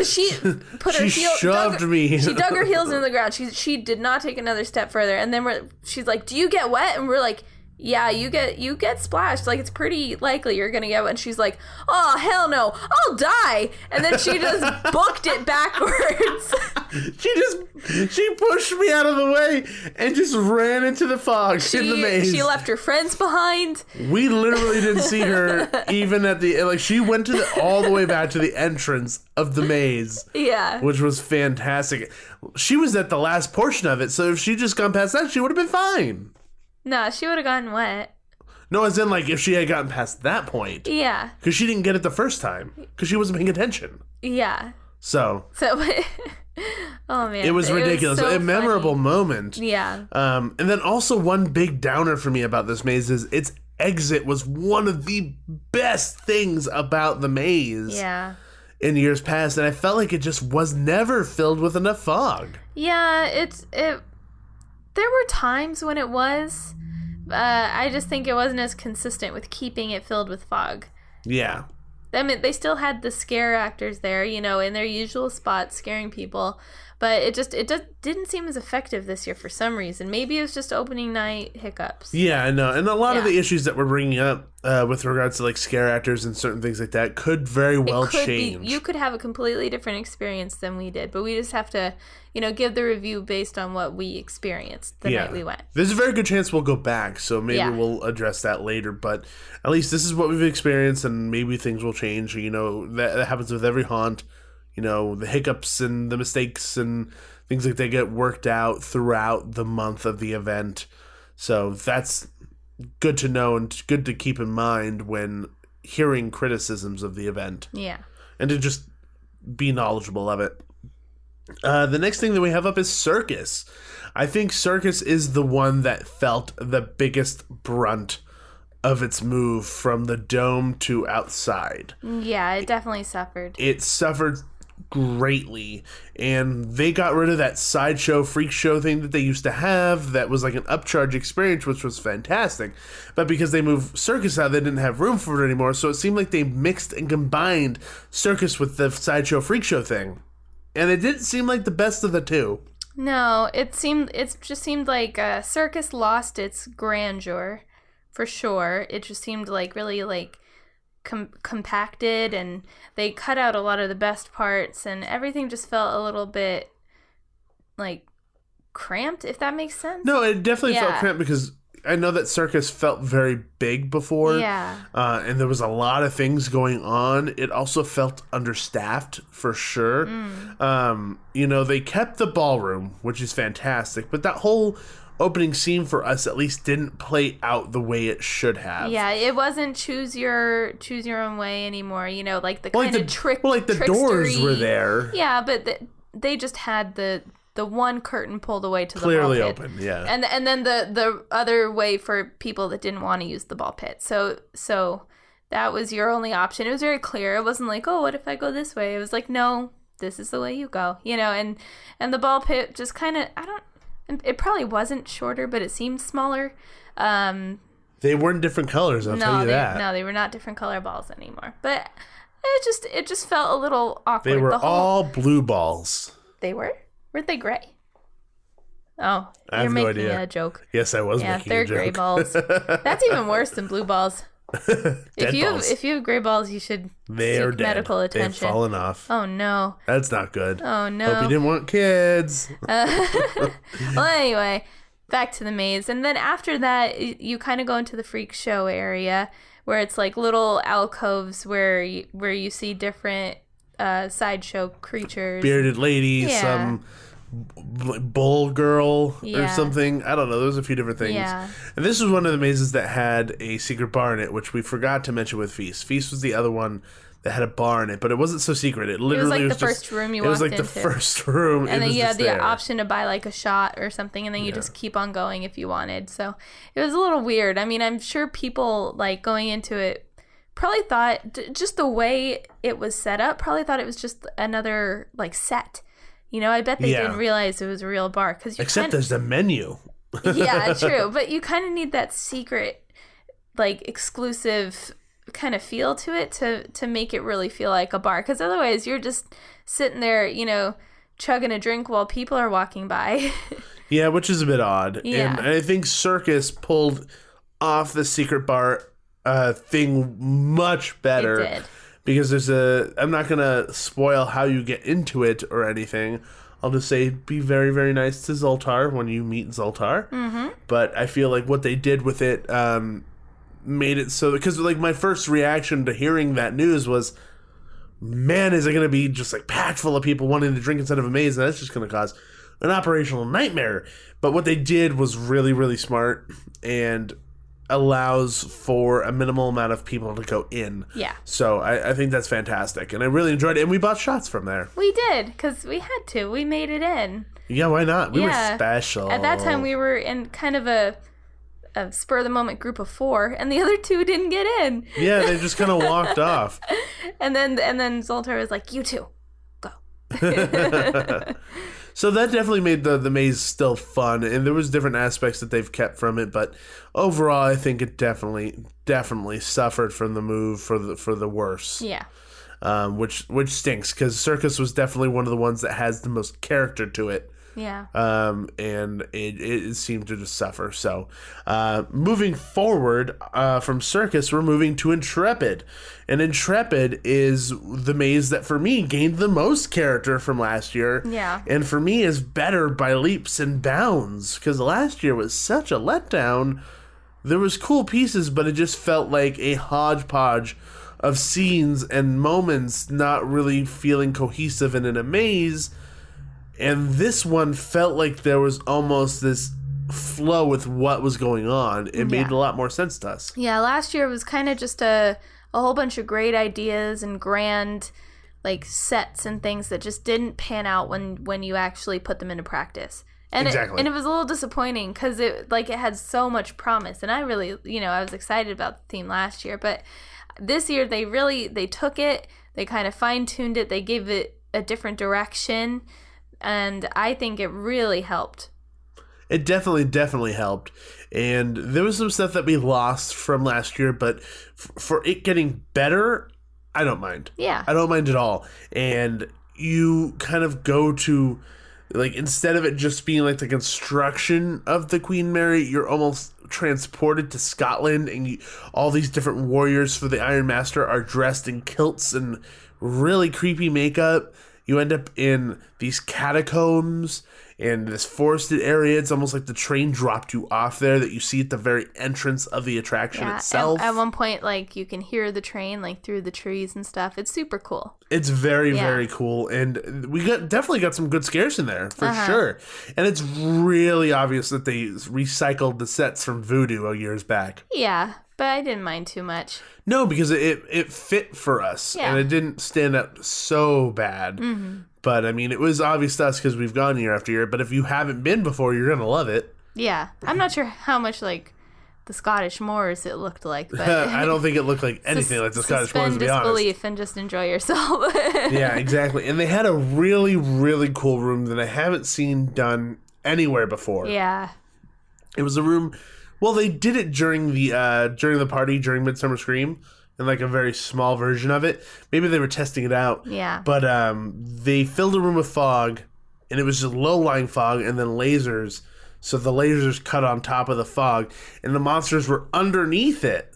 she put her heel... shoved me. She dug her heels into the ground. She did not take another step further. And then she's like, do you get wet? And we're like... Yeah, you get splashed. Like, it's pretty likely you're gonna get one. And she's like, oh, hell no, I'll die. And then she just booked it backwards. She pushed me out of the way and just ran into the fog in the maze. She left her friends behind. We literally didn't see her even at the, like, she went all the way back to the entrance of the maze. Yeah. Which was fantastic. She was at the last portion of it, so if she'd just gone past that, she would have been fine. No, she would have gotten wet. No, as in, like, if she had gotten past that point. Yeah. Because she didn't get it the first time. Because she wasn't paying attention. Yeah. So. Oh, man. It was ridiculous. It was so a memorable moment. Yeah. And then also one big downer for me about this maze is its exit was one of the best things about the maze. Yeah. In years past. And I felt like it just was never filled with enough fog. Yeah, there were times when it was. I just think it wasn't as consistent with keeping it filled with fog. Yeah. I mean, they still had the scare actors there, in their usual spots, scaring people. But it just didn't seem as effective this year for some reason. Maybe it was just opening night hiccups. Yeah, I know. And a lot of the issues that we're bringing up with regards to, like, scare actors and certain things like that could very well change. You could have a completely different experience than we did. But we just have to, give the review based on what we experienced the night we went. There's a very good chance we'll go back. So maybe we'll address that later. But at least this is what we've experienced. And maybe things will change. That happens with every haunt. The hiccups and the mistakes and things like that get worked out throughout the month of the event. So that's good to know and good to keep in mind when hearing criticisms of the event. Yeah. And to just be knowledgeable of it. The next thing that we have up is Circus. I think Circus is the one that felt the biggest brunt of its move from the dome to outside. Yeah, it definitely suffered. It suffered greatly, and they got rid of that sideshow freak show thing that they used to have that was like an upcharge experience, which was fantastic. But because they moved Circus out, they didn't have room for it anymore, so it seemed like they mixed and combined Circus with the sideshow freak show thing, and it didn't seem like the best of the two. No, it just seemed like Circus lost its grandeur for sure. It just seemed like really like compacted, and they cut out a lot of the best parts, and everything just felt a little bit like cramped, if that makes sense. No, it definitely felt cramped because I know that Circus felt very big before. Yeah. And there was a lot of things going on. It also felt understaffed for sure. They kept the ballroom, which is fantastic, but that whole opening scene for us at least didn't play out the way it should have. Yeah, it wasn't choose your own way anymore. Like the kind of trick. Well, like the doors were there. Yeah, but they just had the one curtain pulled away to clearly the ball pit. Open. Yeah, and then the other way for people that didn't want to use the ball pit. So that was your only option. It was very clear. It wasn't like, oh, what if I go this way? It was like, no, this is the way you go. And the ball pit just kind of it probably wasn't shorter, but it seemed smaller. They weren't different colors, I'll tell you that. No, they were not different color balls anymore. But it just felt a little awkward. They were all blue balls. They were? Weren't they gray? Oh, I you're have no making idea. A joke. Yes, I was making a joke. Yeah, they're gray balls. That's even worse than blue balls. If you have gray balls, you should seek medical attention. They've fallen off. Oh no, that's not good. Oh no, hope you didn't want kids. Well, anyway, back to the maze, and then after that, you kind of go into the freak show area where it's like little alcoves where you see different sideshow creatures, bearded ladies, some bull girl or something. I don't know. There's a few different things. Yeah. And this was one of the mazes that had a secret bar in it, which we forgot to mention with Feast. Feast was the other one that had a bar in it, but it wasn't so secret. It literally was like the first room you walked into. It was like the first room. And then you had the option to buy like a shot or something, and then you just keep on going if you wanted. So it was a little weird. I mean, I'm sure people like going into it probably thought, just the way it was set up, probably thought it was just another, like, set. I bet they didn't realize it was a real bar. Except there's a menu. Yeah, true. But you kind of need that secret, like, exclusive kind of feel to it to make it really feel like a bar. Because otherwise you're just sitting there, chugging a drink while people are walking by. Yeah, which is a bit odd. Yeah. And I think Circus pulled off the secret bar thing much better. It did. Because I'm not going to spoil how you get into it or anything. I'll just say be very, very nice to Zoltar when you meet Zoltar. Mm-hmm. But I feel like what they did with it made it so... Because, like, my first reaction to hearing that news was, man, is it going to be just, like, packed full of people wanting to drink instead of a maze? And that's just going to cause an operational nightmare. But what they did was really, really smart and allows for a minimal amount of people to go in. Yeah. So I think that's fantastic. And I really enjoyed it. And we bought shots from there. We did, because we had to. We made it in. Yeah, why not? We were special. At that time, we were in kind of a spur-of-the-moment group of 4, and the other 2 didn't get in. Yeah, they just kind of walked off. And then Zoltar was like, you two, go. So that definitely made the maze still fun, and there was different aspects that they've kept from it, but overall I think it definitely suffered from the move for the worse. Yeah. Which stinks, because Circus was definitely one of the ones that has the most character to it. Yeah. And it seemed to just suffer. So, moving forward from Circus, we're moving to Intrepid. And Intrepid is the maze that, for me, gained the most character from last year. Yeah. And for me, is better by leaps and bounds. Because last year was such a letdown. There was cool pieces, but it just felt like a hodgepodge of scenes and moments not really feeling cohesive and in a maze. And this one felt like there was almost this flow with what was going on. It made a lot more sense to us. Yeah, last year was kind of just a whole bunch of great ideas and grand, like, sets and things that just didn't pan out when you actually put them into practice. And exactly. It was a little disappointing because it had so much promise. And I really, I was excited about the theme last year. But this year they took it, they kind of fine-tuned it, they gave it a different direction. And I think it really helped. It definitely helped. And there was some stuff that we lost from last year, but for it getting better, I don't mind. Yeah. I don't mind at all. And you kind of go to, like, instead of it just being like the construction of the Queen Mary, you're almost transported to Scotland, and all these different warriors for the Iron Master are dressed in kilts and really creepy makeup. You end up in these catacombs and this forested area. It's almost like the train dropped you off there that you see at the very entrance of the attraction itself. At one point, like, you can hear the train, like, through the trees and stuff. It's super cool. It's very, very cool. And we definitely got some good scares in there, for sure. And it's really obvious that they recycled the sets from Voodoo years back. Yeah, but I didn't mind too much. No, because it fit for us, and it didn't stand out so bad. Mm-hmm. But, I mean, it was obvious to us because we've gone year after year, but if you haven't been before, you're going to love it. Yeah. I'm not sure how much, like, the Scottish Moors it looked like, but... I don't think it looked like anything like the Scottish Moors, to be honest. Suspend disbelief and just enjoy yourself. Yeah, exactly. And they had a really, really cool room that I haven't seen done anywhere before. Yeah. It was a room... Well, they did it during the party, during Midsummer Scream, in like a very small version of it. Maybe they were testing it out. Yeah. But they filled a room with fog, and it was just low-lying fog, and then lasers. So the lasers cut on top of the fog, and the monsters were underneath it.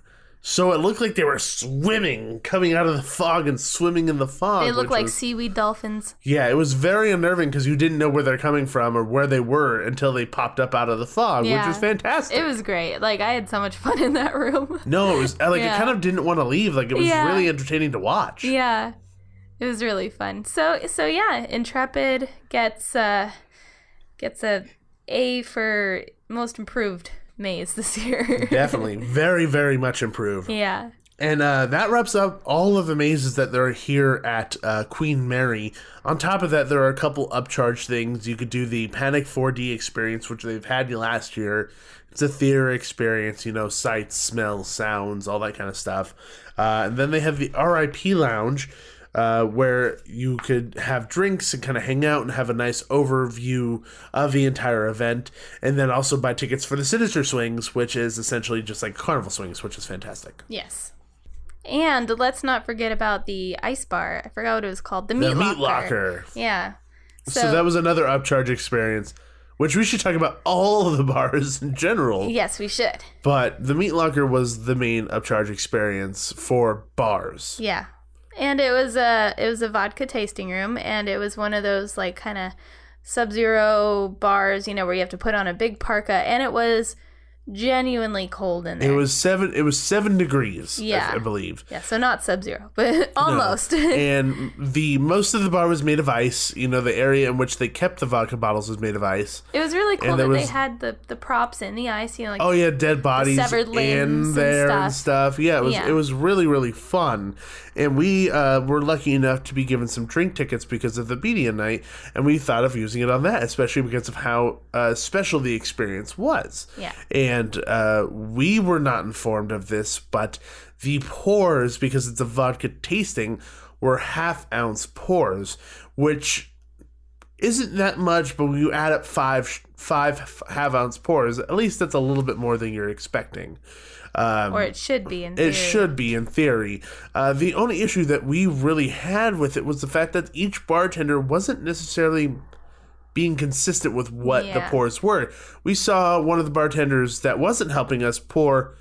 So it looked like they were swimming, coming out of the fog and swimming in the fog. They look like seaweed dolphins. Yeah, it was very unnerving because you didn't know where they're coming from or where they were until they popped up out of the fog, which was fantastic. It was great. Like, I had so much fun in that room. No, it was like it kind of didn't want to leave. Like, it was really entertaining to watch. Yeah, it was really fun. So yeah, Intrepid gets a A for most improved maze this year. Definitely. Very, very much improved. Yeah. And that wraps up all of the mazes that are here at Queen Mary. On top of that, there are a couple upcharge things. You could do the Panic 4D experience, which they've had last year. It's a theater experience, sights, smells, sounds, all that kind of stuff. And then they have the RIP Lounge, where you could have drinks and kind of hang out and have a nice overview of the entire event. And then also buy tickets for the Sinister Swings, which is essentially just like Carnival Swings, which is fantastic. Yes. And let's not forget about the ice bar. I forgot what it was called. The Meat Locker. Yeah. So that was another upcharge experience, which we should talk about all of the bars in general. Yes, we should. But the Meat Locker was the main upcharge experience for bars. Yeah. And it was a vodka tasting room, and it was one of those like kind of Sub-Zero bars, where you have to put on a big parka, and it was genuinely cold in there. It was 7 degrees, yeah. I believe. Yeah, so not Sub-Zero, but almost. No. And most of the bar was made of ice. The area in which they kept the vodka bottles was made of ice. It was really cool that they had the props in the ice, dead bodies severed limbs in there and stuff. Yeah, it was really, really fun. And we were lucky enough to be given some drink tickets because of the media night, and we thought of using it on that, especially because of how special the experience was. Yeah. And we were not informed of this, but the pours, because it's a vodka tasting, were half-ounce pours, which isn't that much, but when you add up five half-ounce pours, at least that's a little bit more than you're expecting. Or it should be in theory. It should be in theory. The only issue that we really had with it was the fact that each bartender wasn't necessarily being consistent with what the pours were. We saw one of the bartenders that wasn't helping us pour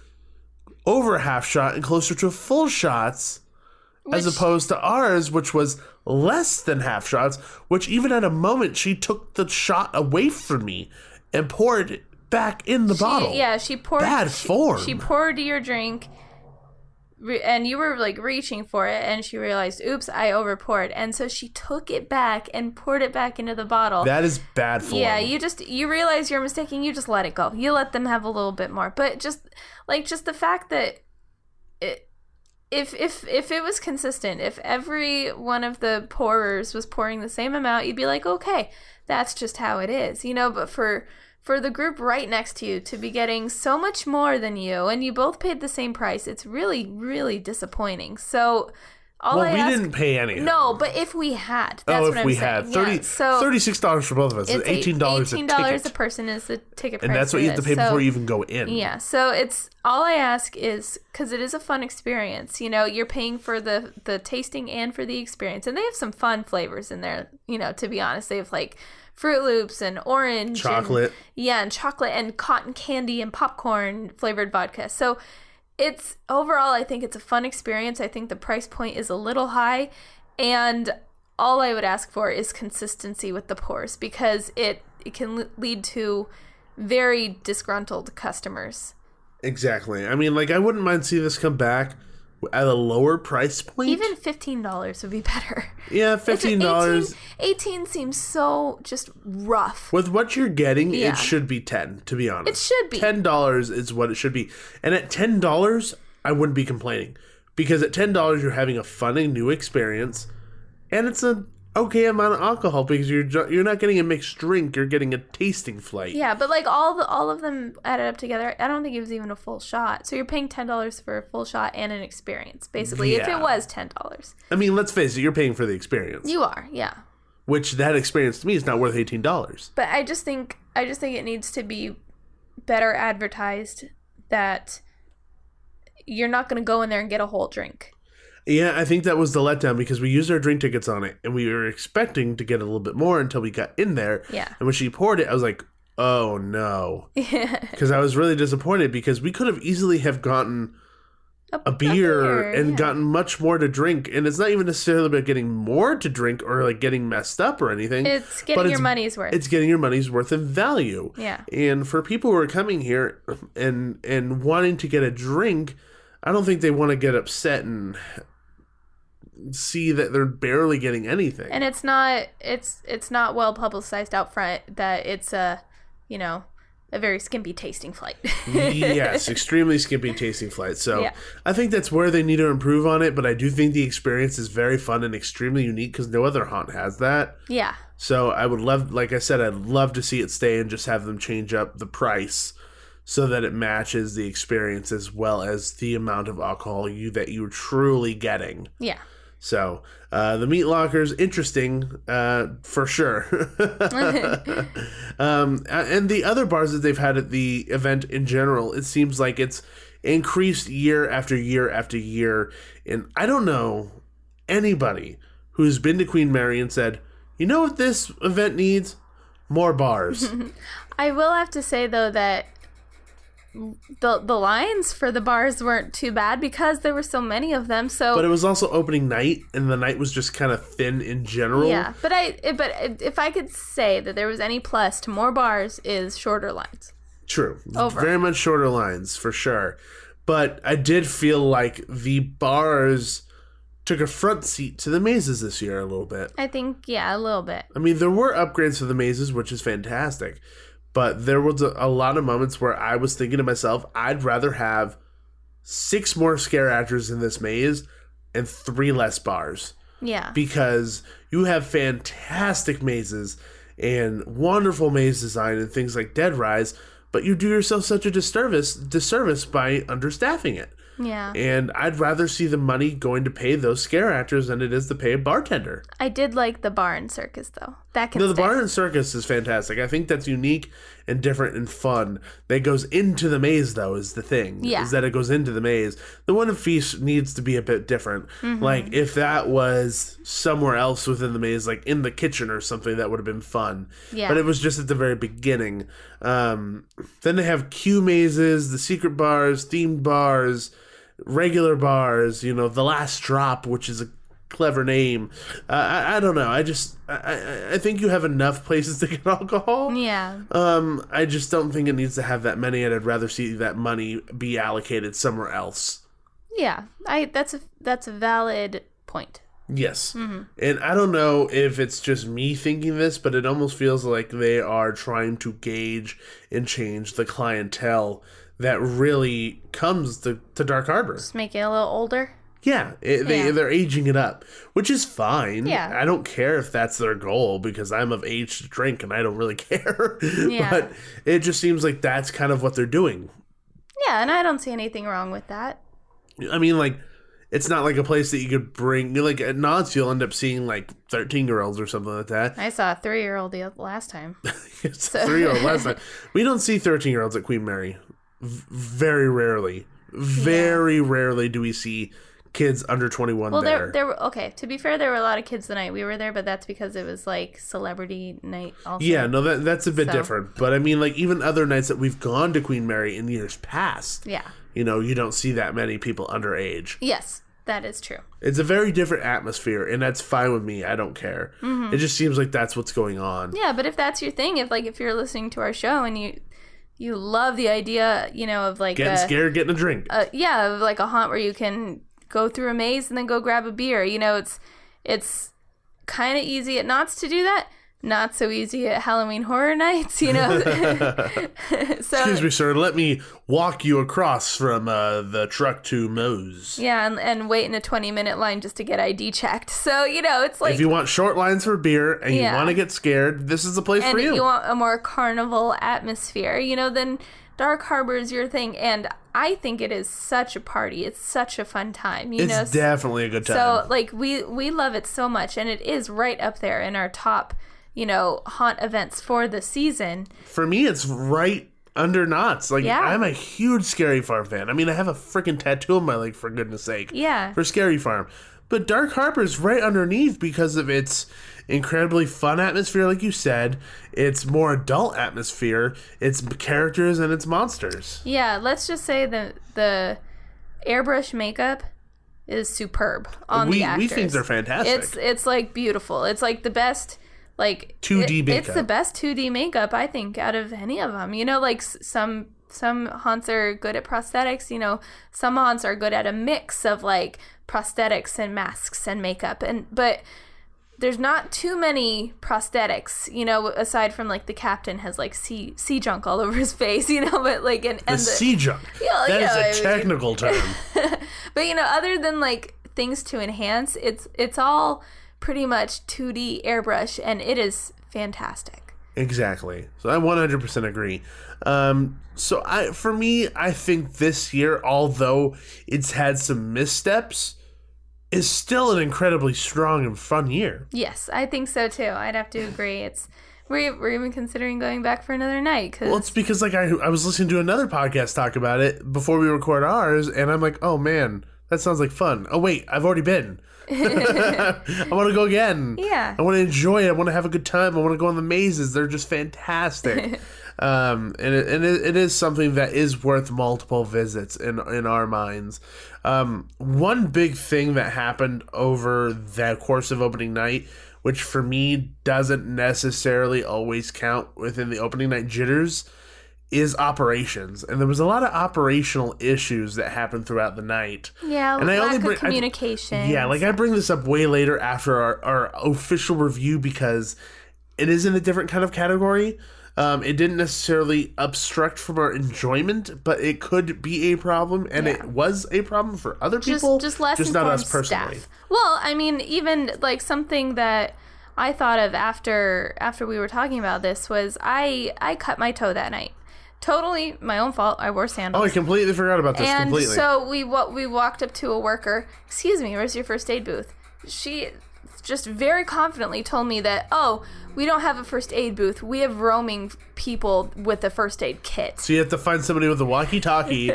over a half shot and closer to full shots, as opposed to ours, which was less than half shots, which even at a moment she took the shot away from me and poured it back in the bottle. Yeah, she poured. Bad form. She poured your drink, and you were like reaching for it, and she realized, oops, I overpoured, and so she took it back and poured it back into the bottle. That is bad form. Yeah, you realize you're mistaken, you just let it go. You let them have a little bit more, but just the fact that if it was consistent, if every one of the pourers was pouring the same amount, you'd be like, okay, that's just how it is, but for the group right next to you to be getting so much more than you, and you both paid the same price, it's really, really disappointing. So we didn't pay anything. No, but if we had, that's what I'm saying. Had $36 for both of us. It's $18 a person is the ticket price. And that's what you have to pay before you even go in. Yeah, so it's all I ask is, because it is a fun experience. You're paying for the tasting and for the experience, and they have some fun flavors in there. To be honest, they have like Fruit Loops and orange, chocolate, and chocolate and cotton candy and popcorn flavored vodka. So it's overall, I think it's a fun experience. I think the price point is a little high, and all I would ask for is consistency with the pours, because it can lead to very disgruntled customers. Exactly. I mean, I wouldn't mind seeing this come back at a lower price point. Even $15 would be better. Yeah, $15. 18 seems so just rough. With what you're getting, it should be 10, to be honest. It should be. $10 is what it should be. And at $10, I wouldn't be complaining. Because at $10, you're having a fun and new experience. And it's an okay amount of alcohol, because you're not getting a mixed drink, you're getting a tasting flight. Yeah, but all of them added up together, I don't think it was even a full shot. So you're paying $10 for a full shot and an experience, basically, if it was $10. I mean, let's face it, you're paying for the experience. You are, yeah. Which that experience to me is not worth $18. But I just think it needs to be better advertised that you're not going to go in there and get a whole drink. Yeah, I think that was the letdown, because we used our drink tickets on it, and we were expecting to get a little bit more until we got in there. Yeah. And when she poured it, I was like, oh no. Because I was really disappointed, because we could have easily have gotten a beer and gotten much more to drink. And it's not even necessarily about getting more to drink or getting messed up or anything. It's getting your money's worth. It's getting your money's worth in value. Yeah. And for people who are coming here and wanting to get a drink, I don't think they want to get upset and see that they're barely getting anything. And it's not well publicized out front that it's a very skimpy tasting flight. Yes, extremely skimpy tasting flight. So I think that's where they need to improve on it, but I do think the experience is very fun and extremely unique, because no other haunt has that. Yeah. So I would love, like I said, I'd love to see it stay and just have them change up the price so that it matches the experience as well as the amount of alcohol that you're truly getting. Yeah. So the meat lockers, interesting for sure. And the other bars that they've had at the event in general, it seems like it's increased year after year after year. And I don't know anybody who's been to Queen Mary and said, you know what this event needs? More bars. I will have to say, though, that the lines for the bars weren't too bad because there were so many of them. So, but it was also opening night, and the night was just kind of thin in general. Yeah, but if I could say that there was any plus to more bars, is shorter lines. True. Over. Very much shorter lines, for sure. But I did feel like the bars took a front seat to the mazes this year a little bit. I think, yeah, a little bit. I mean, there were upgrades to the mazes, which is fantastic. But there was a lot of moments where I was thinking to myself, I'd rather have 6 more scare actors in this maze and 3 less bars. Yeah. Because you have fantastic mazes and wonderful maze design and things like Dead Rise, but you do yourself such a disservice by understaffing it. Yeah. And I'd rather see the money going to pay those scare actors than it is to pay a bartender. I did like the bar and circus, though. That can No, the stay. bar and circus is fantastic. I think that's unique and different and fun. That goes into the maze, though, is the thing. Yeah. Is that it goes into the maze. The one in Feast needs to be a bit different. Mm-hmm. Like, if that was somewhere else within the maze, like in the kitchen or something, that would have been fun. Yeah. But it was just at the very beginning. Then they have queue mazes, the secret bars, themed bars, regular bars, the last drop, which is a clever name. I don't know. I think you have enough places to get alcohol. Yeah. I just don't think it needs to have that many, and I'd rather see that money be allocated somewhere else. Yeah. That's a valid point. Yes. Mm-hmm. And I don't know if it's just me thinking this, but it almost feels like they are trying to gauge and change the clientele that really comes to Dark Harbor. Just make it a little older. Yeah, they're aging it up, which is fine. Yeah. I don't care if that's their goal because I'm of age to drink and I don't really care. Yeah. But it just seems like that's kind of what they're doing. Yeah, and I don't see anything wrong with that. I mean, like, it's not like a place that you could bring, like, at Knott's, you'll end up seeing, like, 13-year-olds or something like that. I saw a 3-year-old the last time. It's a 3-year-old last time. We don't see 13-year-olds at Queen Mary. Very rarely. Very rarely do we see kids under 21 well, there. there were, okay, to be fair, there were a lot of kids the night we were there, but that's because it was, like, celebrity night also. Yeah, no, that's a bit different. But, I mean, like, even other nights that we've gone to Queen Mary in years past, yeah, you don't see that many people underage. Yes, that is true. It's a very different atmosphere, and that's fine with me. I don't care. Mm-hmm. It just seems like that's what's going on. Yeah, but if that's your thing, if you're listening to our show and you love the idea, of, like... Getting scared, getting a drink. Yeah, of, like, a haunt where you can go through a maze and then go grab a beer. It's kind of easy at Knott's to do that. Not so easy at Halloween Horror Nights, So, excuse me, sir. Let me walk you across from the truck to Moe's. Yeah, and wait in a 20-minute line just to get ID checked. So, it's like... If you want short lines for beer and you want to get scared, this is the place for you. And you want a more carnival atmosphere, then Dark Harbor is your thing. And I think it is such a party. It's such a fun time, It's definitely a good time. So, like, we love it so much. And it is right up there in our top... haunt events for the season. For me, it's right under Knott's. Like, yeah. I'm a huge Scary Farm fan. I mean, I have a freaking tattoo on my leg, for goodness sake. Yeah. For Scary Farm. But Dark Harbor's right underneath because of its incredibly fun atmosphere, like you said. It's more adult atmosphere. It's characters and it's monsters. Yeah, let's just say the airbrush makeup is superb on the actors. We think they're fantastic. It's like beautiful. It's like the best... Like 2D makeup. It's the best 2D makeup I think out of any of them. Like some haunts are good at prosthetics. Some haunts are good at a mix of like prosthetics and masks and makeup. But there's not too many prosthetics. Aside from like the captain has like sea junk all over his face. But like and the sea junk. That is a technical term. But other than like things to enhance, it's all pretty much 2D airbrush, and it is fantastic. Exactly. So I 100% agree. For me, I think this year, although it's had some missteps, is still an incredibly strong and fun year. Yes, I think so too. I'd have to agree. We're even considering going back for another night. Well, it's because like I was listening to another podcast talk about it before we record ours, and I'm like, oh man, that sounds like fun. Oh wait, I've already been. I want to go again. Yeah. I want to enjoy it. I want to have a good time. I want to go on the mazes. They're just fantastic. And it is something that is worth multiple visits in our minds. One big thing that happened over the course of opening night, which for me doesn't necessarily always count within the opening night jitters, is operations. And there was a lot of operational issues that happened throughout the night. Yeah, and lack of communication. I bring this up way later after our official review because it is in a different kind of category. It didn't necessarily obstruct from our enjoyment, but it could be a problem, and it was a problem for other people. Just less just not us personally. Staff. Well, I mean, even like something that I thought of after we were talking about this was I cut my toe that night. Totally my own fault. I wore sandals. Oh, I completely forgot about this. And completely. So we walked up to a worker. Excuse me, where's your first aid booth? She just very confidently told me that, oh, we don't have a first aid booth. We have roaming people with a first aid kit. So you have to find somebody with a walkie-talkie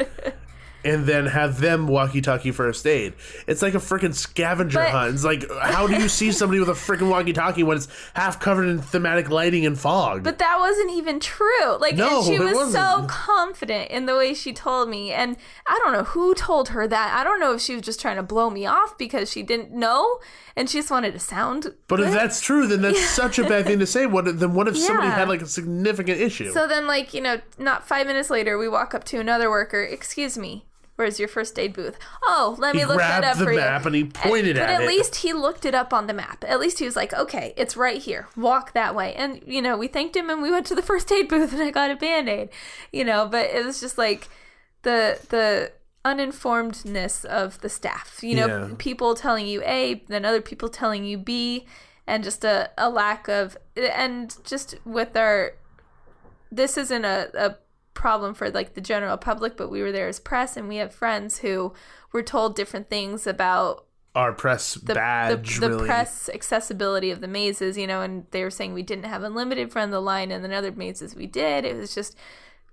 and then have them walkie-talkie first aid. It's like a freaking scavenger hunt. It's like, how do you see somebody with a freaking walkie-talkie when it's half covered in thematic lighting and fog? But that wasn't even true. Like, no, and she was wasn't. So confident in the way she told me. And I don't know who told her that. I don't know if she was just trying to blow me off because she didn't know and she just wanted to sound But good. if that's true, then that's such a bad thing to say. What if somebody had like a significant issue? So then, like, not 5 minutes later, we walk up to another worker. Excuse me. Where's your first aid booth? Oh, let me look that up for you. He grabbed the map and he pointed at it. But at least he looked it up on the map. At least he was like, okay, it's right here. Walk that way. And, we thanked him and we went to the first aid booth and I got a Band-Aid. But it was just like the uninformedness of the staff. People telling you A, then other people telling you B, and just a lack of... And just with our... This isn't a problem for like the general public, but we were there as press and we have friends who were told different things about our press badge, the press accessibility of the mazes, and they were saying we didn't have unlimited front of the line and then other mazes we did. It was just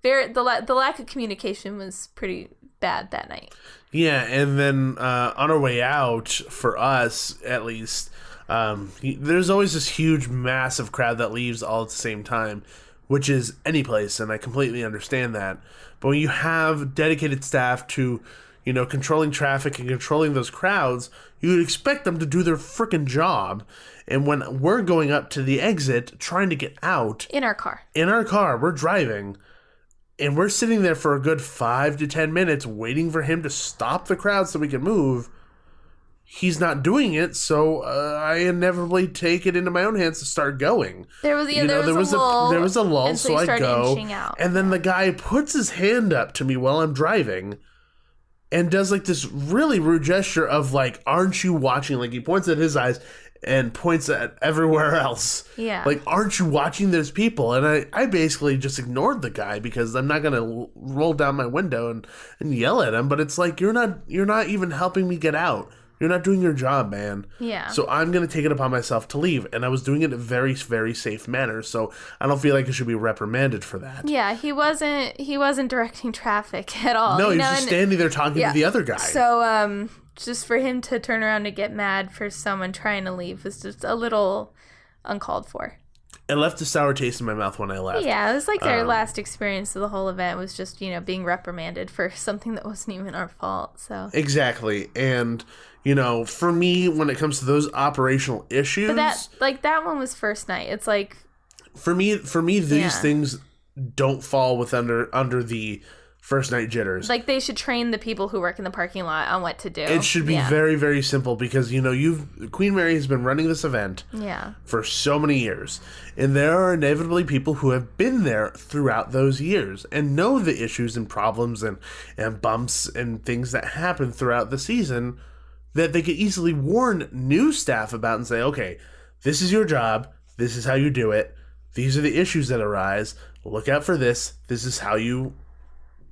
the lack of communication was pretty bad that night. Yeah, and then on our way out, for us at least, there's always this huge massive crowd that leaves all at the same time, which is any place, and I completely understand that. But when you have dedicated staff to, controlling traffic and controlling those crowds, you would expect them to do their frickin' job. And when we're going up to the exit, trying to get out... In our car, we're driving, and we're sitting there for a good 5 to 10 minutes waiting for him to stop the crowd so we can move. He's not doing it, so I inevitably take it into my own hands to start going. There was a lull, so I go, and then the guy puts his hand up to me while I'm driving, and does like this really rude gesture of like, "Aren't you watching?" Like he points at his eyes and points at everywhere else. Yeah. Like, "Aren't you watching? There's people." And I basically just ignored the guy because I'm not gonna roll down my window and yell at him. But it's like you're not even helping me get out. You're not doing your job, man. Yeah. So I'm going to take it upon myself to leave. And I was doing it in a very, very safe manner. So I don't feel like I should be reprimanded for that. Yeah, he wasn't directing traffic at all. No, he was just standing there talking to the other guy. So just for him to turn around and get mad for someone trying to leave was just a little uncalled for. It left a sour taste in my mouth when I left. Yeah, it was like our last experience of the whole event was just, being reprimanded for something that wasn't even our fault. So exactly. And... for me, when it comes to those operational issues... But that one was first night. It's like... For me, these things don't fall under the first night jitters. Like, they should train the people who work in the parking lot on what to do. It should be very, very simple because, Queen Mary has been running this event for so many years. And there are inevitably people who have been there throughout those years and know the issues and problems and bumps and things that happen throughout the season that they could easily warn new staff about and say, okay, this is your job. This is how you do it. these are the issues that arise. Look out for this. This is how you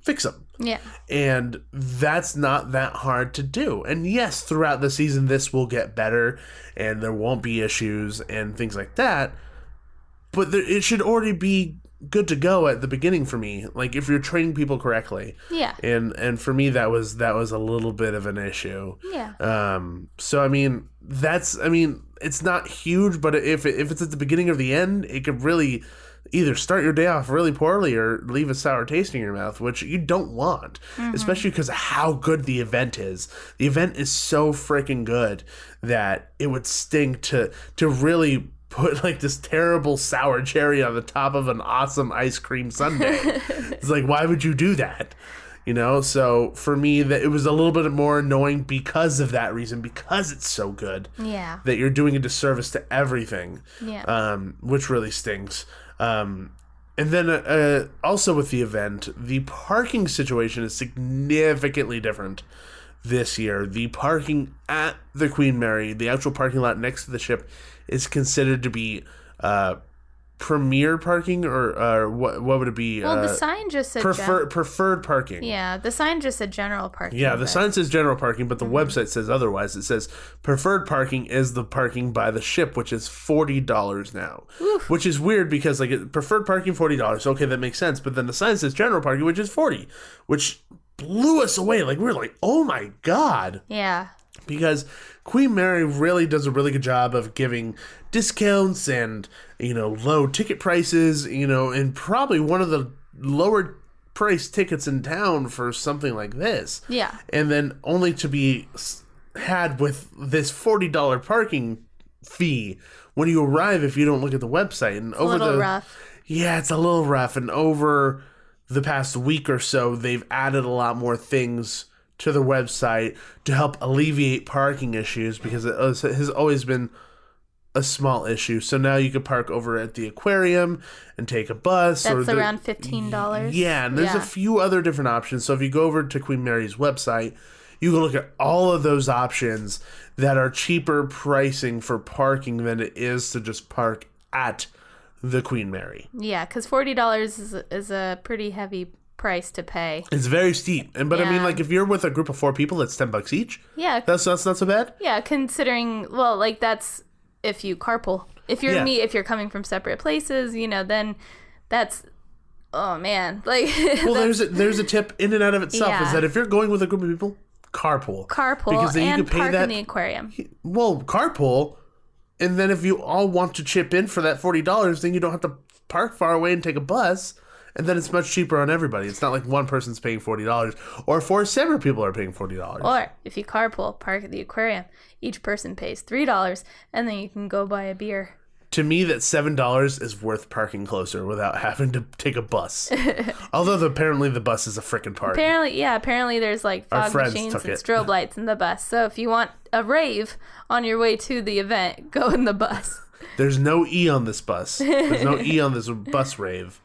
fix them. Yeah. And that's not that hard to do. And yes, throughout the season, this will get better and there won't be issues and things like that. But it should already be good to go at the beginning for me. Like, if you're training people correctly. Yeah. And for me, that was a little bit of an issue. Yeah. So, I mean, it's not huge, but if it's at the beginning or the end, it could really either start your day off really poorly or leave a sour taste in your mouth, which you don't want, especially because of how good the event is. The event is so freaking good that it would stink to really put like this terrible sour cherry on the top of an awesome ice cream sundae. It's like, why would you do that? You know, so for me, that it was a little bit more annoying because of that reason, because it's so good. Yeah. That you're doing a disservice to everything. Yeah. Which really stinks. And then also with the event, the parking situation is significantly different this year. The parking at the Queen Mary, the actual parking lot next to the ship, is considered to be premier parking, or what would it be? Well, the sign just said preferred parking. Yeah, the sign just said general parking. Yeah, the sign says general parking, but the website says otherwise. It says preferred parking is the parking by the ship, which is $40 now. Oof. Which is weird because like preferred parking $40. Okay, that makes sense. But then the sign says general parking, which is $40, which blew us away. Like, we were like, oh my god. Yeah. Because Queen Mary really does a really good job of giving discounts and, you know, low ticket prices, you know, and probably one of the lower price tickets in town for something like this. Yeah. And then only to be had with this $40 parking fee when you arrive if you don't look at the website. And it's a little rough. Yeah, it's a little rough. And over the past week or so, they've added a lot more things to the website to help alleviate parking issues, because it has always been a small issue. So now you can park over at the aquarium and take a bus. That's around $15. Yeah, and there's a few other different options. So if you go over to Queen Mary's website, you can look at all of those options that are cheaper pricing for parking than it is to just park at the Queen Mary. Yeah, because $40 is a pretty heavy price to pay. It's very steep. But I mean, like, if you're with a group of 4 people, that's $10 each. Yeah. That's not so bad. Yeah, considering, well, like, that's if you carpool. If you're coming from separate places, you know, then that's, oh man, like. Well, there's a tip in and out of itself, is that if you're going with a group of people, carpool. Because then you can pay park in the aquarium. Well, carpool, and then if you all want to chip in for that $40, then you don't have to park far away and take a bus. And then it's much cheaper on everybody. It's not like one person's paying $40 or 4 separate people are paying $40. Or if you carpool, park at the aquarium, each person pays $3, and then you can go buy a beer. To me, that $7 is worth parking closer without having to take a bus. Although apparently the bus is a frickin' party. Apparently there's like fog machines and strobe lights in the bus. So if you want a rave on your way to the event, go in the bus. There's no E on this bus. There's no E on this bus rave.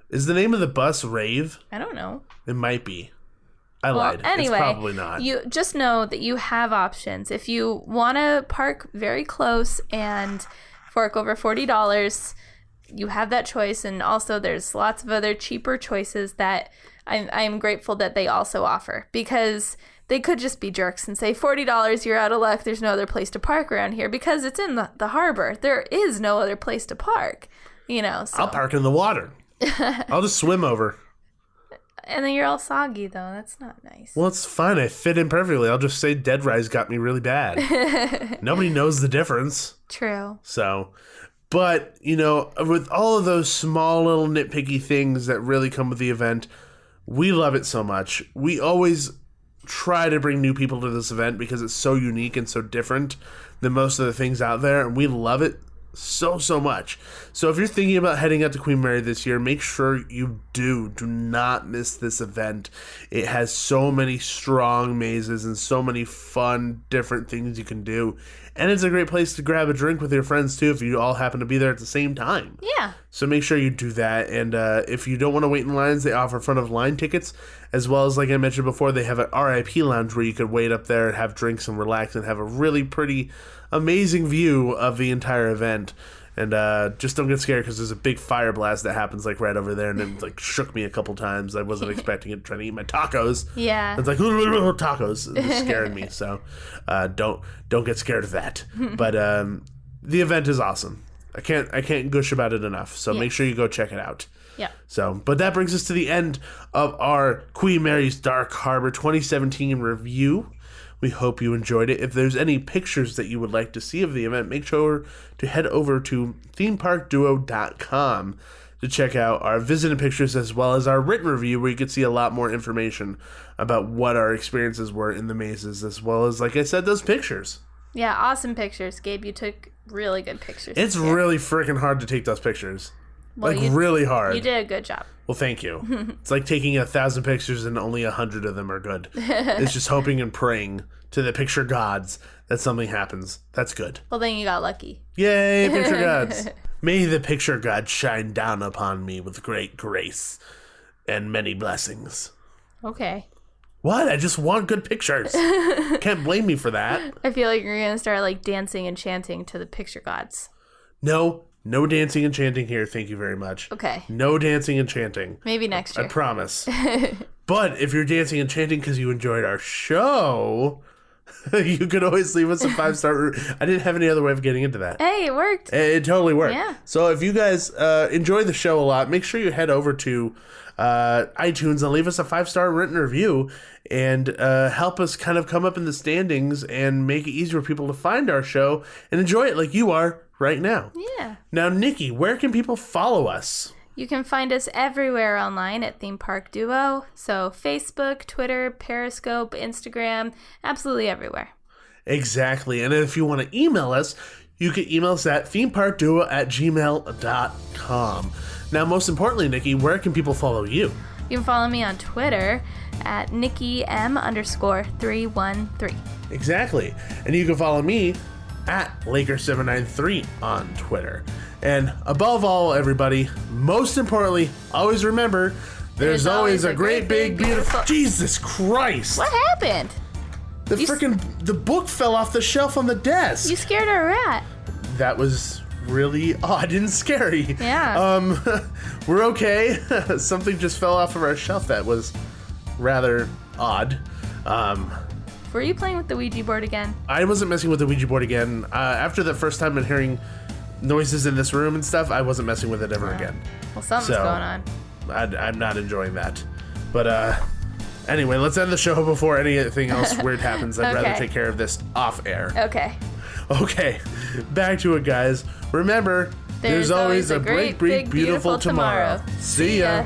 Is the name of the bus Rave? I don't know. It might be. I lied. Anyway, it's probably not. You just know that you have options. If you want to park very close and fork over $40, you have that choice. And also there's lots of other cheaper choices that I'm grateful that they also offer, because they could just be jerks and say $40, you're out of luck. There's no other place to park around here, because it's in the harbor. There is no other place to park, you know. So. I'll park in the water. I'll just swim over. And then you're all soggy, though. That's not nice. Well, it's fine. I fit in perfectly. I'll just say Dead Rise got me really bad. Nobody knows the difference. True. So, but, you know, with all of those small little nitpicky things that really come with the event, we love it so much. We always try to bring new people to this event because it's so unique and so different than most of the things out there, and we love it so much. So if you're thinking about heading out to Queen Mary this year, make sure you do not miss this event. It has so many strong mazes and so many fun different things you can do, and it's a great place to grab a drink with your friends too if you all happen to be there at the same time. Yeah. So make sure you do that. And if you don't want to wait in lines, they offer front of line tickets, as well as, like I mentioned before, they have an RIP lounge where you could wait up there and have drinks and relax and have a really pretty amazing view of the entire event. And just don't get scared because there's a big fire blast that happens like right over there, and it like shook me a couple times. I wasn't expecting it, trying to eat my tacos. Yeah. It's like tacos. It was scaring me. So don't get scared of that. But the event is awesome. I can't gush about it enough. So make sure you go check it out. Yeah. So, but that brings us to the end of our Queen Mary's Dark Harbor 2017 review. We hope you enjoyed it. If there's any pictures that you would like to see of the event, make sure to head over to themeparkduo.com to check out our visiting pictures as well as our written review, where you can see a lot more information about what our experiences were in the mazes, as well as, like I said, those pictures. Yeah, awesome pictures. Gabe, you took really good pictures. It's really freaking hard to take those pictures. Well, really hard. You did a good job. Well, thank you. It's like taking 1,000 pictures and only 100 of them are good. It's just hoping and praying to the picture gods that something happens. That's good. Well, then you got lucky. Yay, picture gods. May the picture god shine down upon me with great grace and many blessings. Okay. What? I just want good pictures. Can't blame me for that. I feel like you're going to start like dancing and chanting to the picture gods. No dancing and chanting here, thank you very much. Okay. No dancing and chanting. Maybe next year. I promise. But if you're dancing and chanting because you enjoyed our show, you could always leave us a 5-star. I didn't have any other way of getting into that. Hey, it worked. It totally worked. Yeah. So if you guys enjoy the show a lot, make sure you head over to iTunes and leave us a 5-star written review and help us kind of come up in the standings and make it easier for people to find our show and enjoy it like you are right now. Yeah. Now, Nikki, where can people follow us? You can find us everywhere online at Theme Park Duo. So Facebook, Twitter, Periscope, Instagram, absolutely everywhere. Exactly. And if you want to email us, you can email us at themeparkduo@gmail.com. Now, most importantly, Nikki, where can people follow you? You can follow me on Twitter at NikkiM_313. Exactly. And you can follow me at Laker793 on Twitter. And above all, everybody, most importantly, always remember, there's always a great big beautiful... Jesus Christ! What happened? The book fell off the shelf on the desk. You scared a rat. That was really odd and scary. Yeah. We're okay. Something just fell off of our shelf that was rather odd. Were you playing with the Ouija board again? I wasn't messing with the Ouija board again. After the first time and hearing noises in this room and stuff, I wasn't messing with it ever again. Well, something's going on. I'm not enjoying that. But anyway, let's end the show before anything else weird happens. I'd rather take care of this off air. Okay, back to it, guys. Remember, there's always a great, big, beautiful tomorrow. See ya.